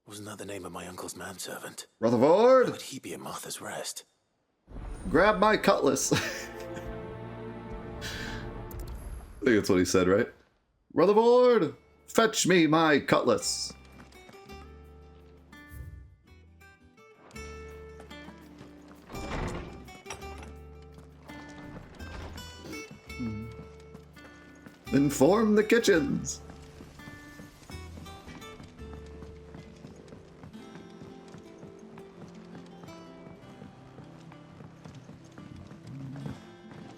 Wasn't that the name of my uncle's manservant? Rutherford! How would he be at Martha's Rest? Grab my cutlass! I think that's what he said, right? Rutherford! Fetch me my cutlass! Inform the kitchens!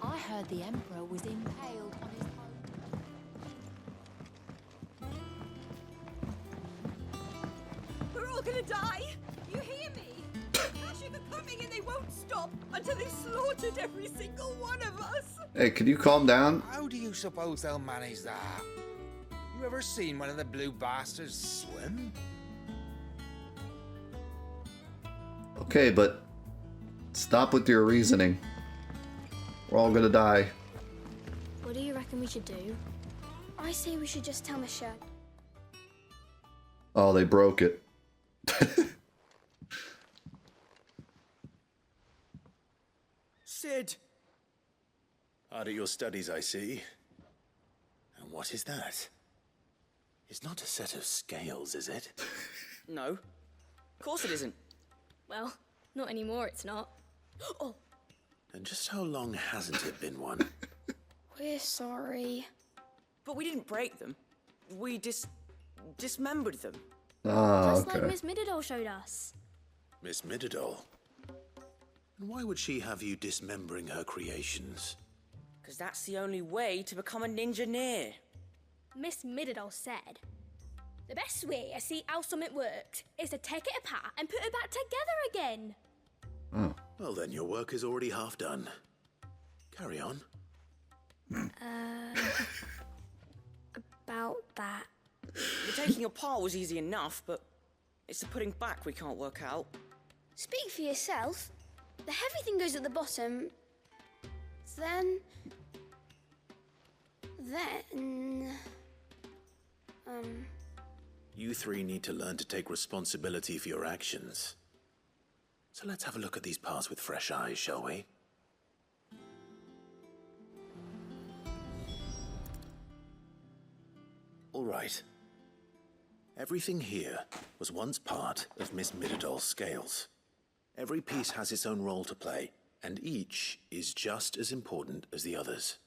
I heard the Emperor was impaled on his We're all gonna die! You hear me? Ashes are coming and they won't stop until they've slaughtered every single one of us! Hey, can you calm down? How do you suppose they'll manage that? You ever seen one of the blue bastards swim? Okay, but stop with your reasoning. We're all gonna die. What do you reckon we should do? I say we should just tell Michelle. Oh, they broke it. Sid! Hard at your studies, I see. And what is that? It's not a set of scales, is it? No. Of course it isn't. Well, not anymore, it's not. Oh, And just how long hasn't it been one? we're sorry. But we didn't break them. We dismembered them. Ah, Just okay. like Miss Middledore showed us. Miss Middledore? And why would she have you dismembering her creations? Because that's the only way to become a ninja-neer. Miss Middledore said, the best way to see how something works is to take it apart and put it back together again. Oh. Well, then your work is already half done. Carry on. About that. The taking apart was easy enough, but it's the putting back we can't work out. Speak for yourself. The heavy thing goes at the bottom. Then... You three need to learn to take responsibility for your actions. So let's have a look at these parts with fresh eyes, shall we? All right. Everything here was once part of Miss Midadol's scales. Every piece has its own role to play, and each is just as important as the others.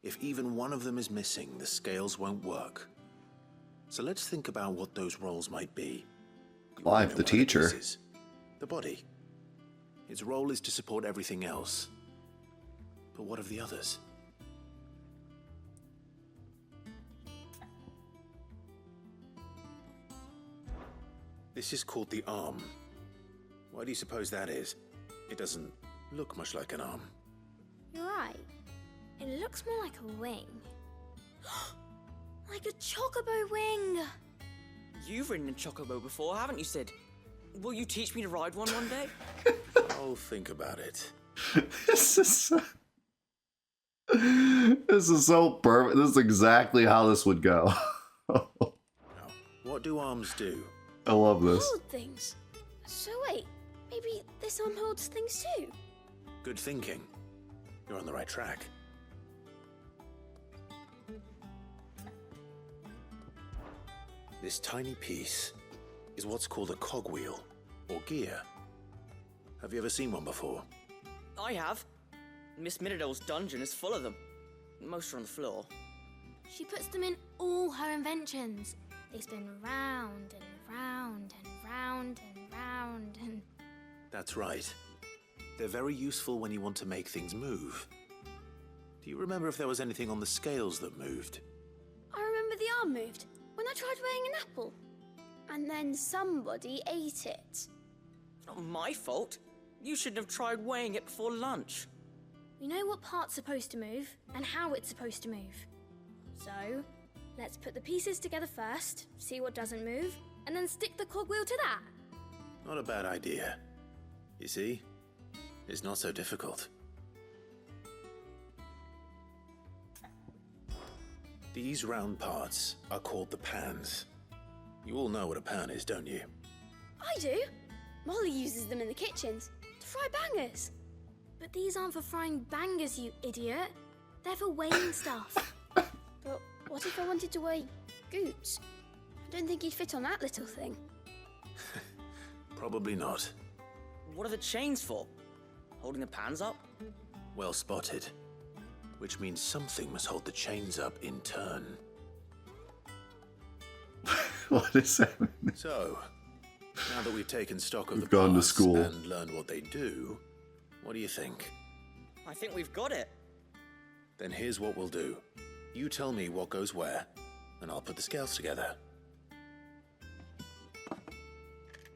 If even one of them is missing, the scales won't work. So let's think about what those roles might be. Clive, the teacher. The body. Its role is to support everything else. But what of the others? This is called the arm. Why do you suppose that is? It doesn't look much like an arm. You're right. It looks more like a wing. Like a chocobo wing! You've ridden a chocobo before, haven't you, Sid? Will you teach me to ride one day? I'll think about it. This is so perfect. This is exactly how this would go. What do arms do? I love this. Hold things. So wait, maybe this arm holds things too? Good thinking. You're on the right track. This tiny piece is what's called a cogwheel, or gear. Have you ever seen one before? I have. Miss Midadol's dungeon is full of them. Most are on the floor. She puts them in all her inventions. They spin round and round and round and round and... That's right. They're very useful when you want to make things move. Do you remember if there was anything on the scales that moved? I remember the arm moved when I tried weighing an apple. And then somebody ate it. Not my fault. You shouldn't have tried weighing it before lunch. We know what part's supposed to move and how it's supposed to move. So, let's put the pieces together first, see what doesn't move, and then stick the cogwheel to that. Not a bad idea. You see? It's not so difficult. These round parts are called the pans. You all know what a pan is, don't you? I do. Molly uses them in the kitchens to fry bangers. But these aren't for frying bangers, you idiot. They're for weighing stuff. But what if I wanted to weigh Goots? I don't think he'd fit on that little thing. Probably not. What are the chains for? Holding the pans up? Well spotted. Which means something must hold the chains up in turn. What is that? So, now that we've taken stock of We've the gone to parts school. and learned what they do, what do you think? I think we've got it. Then here's what we'll do. You tell me what goes where, and I'll put the scales together.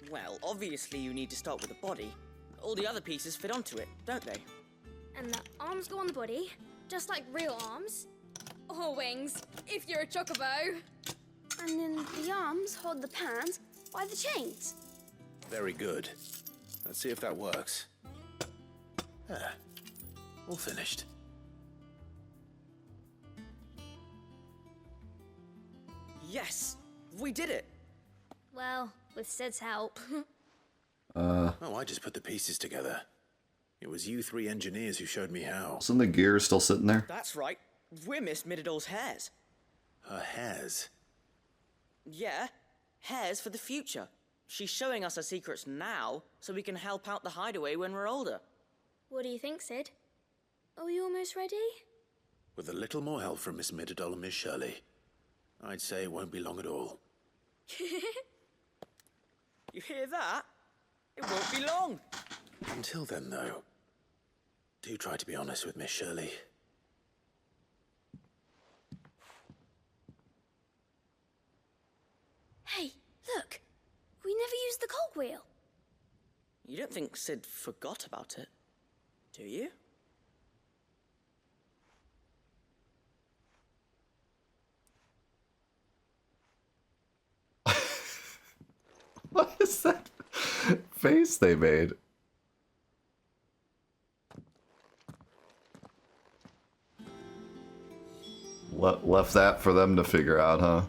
Well, obviously you need to start with the body. All the other pieces fit onto it, don't they? And the arms go on the body, just like real arms. Or wings, if you're a chocobo. And then the arms hold the pans by the chains. Very good. Let's see if that works. There. All finished. Yes! We did it! Well, with Sid's help. Oh, I just put the pieces together. It was you three engineers who showed me how. Isn't the gear still sitting there? That's right. We're Miss Midadol's hairs. Her hairs? Yeah, hairs for the future. She's showing us her secrets now, so we can help out the hideaway when we're older. What do you think, Sid? Are we almost ready? With a little more help from Miss Midadol and Miss Shirley, I'd say it won't be long at all. You hear that? It won't be long. Until then, though, do try to be honest with Miss Shirley. Hey, look! We never used the cogwheel. You don't think Sid forgot about it, do you? What is that face they made? Left that for them to figure out, huh?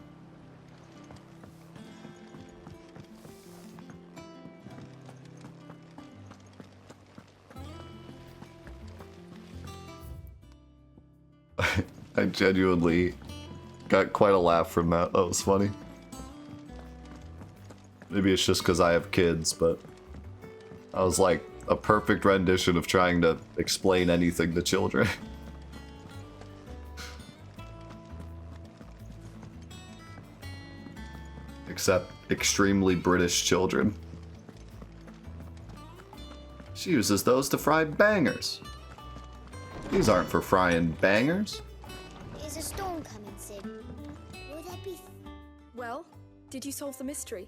I genuinely got quite a laugh from that. That was funny. Maybe it's just because I have kids, but I was like a perfect rendition of trying to explain anything to children. Except extremely British children. She uses those to fry bangers. These aren't for frying bangers. Is a storm coming, Sid? Will there be... Well, did you solve the mystery?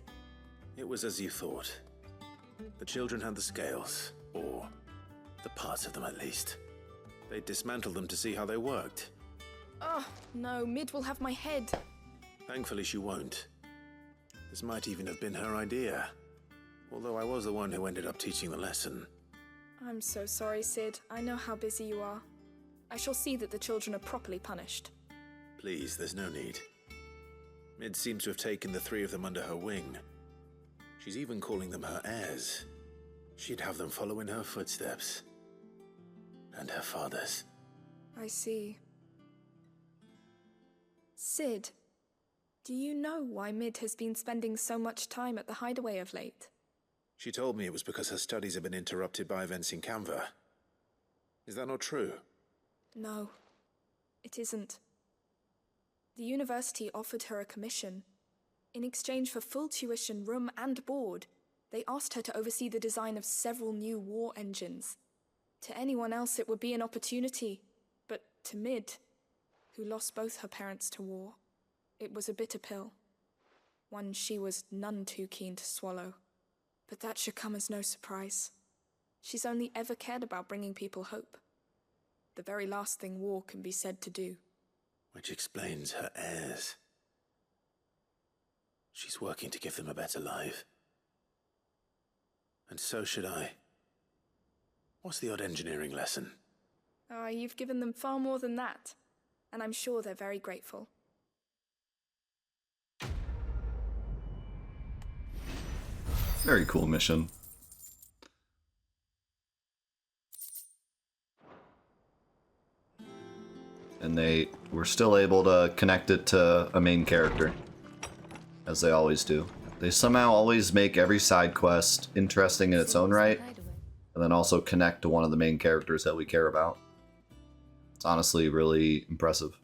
It was as you thought. The children had the scales, or the parts of them at least. They dismantled them to see how they worked. Oh, no, Mid will have my head. Thankfully she won't. This might even have been her idea. Although I was the one who ended up teaching the lesson. I'm so sorry, Sid. I know how busy you are. I shall see that the children are properly punished. Please, there's no need. Mid seems to have taken the three of them under her wing. She's even calling them her heirs. She'd have them follow in her footsteps. And her father's. I see. Sid, do you know why Mid has been spending so much time at the hideaway of late? She told me it was because her studies have been interrupted by events in Canva. Is that not true? No, it isn't. The university offered her a commission. In exchange for full tuition, room and board, they asked her to oversee the design of several new war engines. To anyone else it would be an opportunity, but to Mid, who lost both her parents to war, it was a bitter pill. One she was none too keen to swallow. But that should come as no surprise. She's only ever cared about bringing people hope. The very last thing war can be said to do. Which explains her heirs. She's working to give them a better life. And so should I. What's the odd engineering lesson? Ah, you've given them far more than that. And I'm sure they're very grateful. Very cool mission. And they were still able to connect it to a main character, as they always do. They somehow always make every side quest interesting in its own right, and then also connect to one of the main characters that we care about. It's honestly really impressive.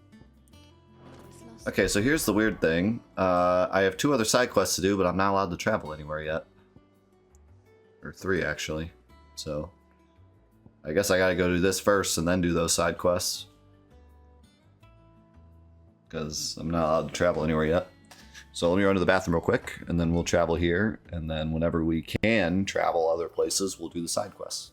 Okay, so here's the weird thing. I have 2 other side quests to do, but I'm not allowed to travel anywhere yet. Or 3, actually. So, I guess I gotta go do this first and then do those side quests. Because I'm not allowed to travel anywhere yet. So let me run to the bathroom real quick, and then we'll travel here, and then whenever we can travel other places, we'll do the side quests.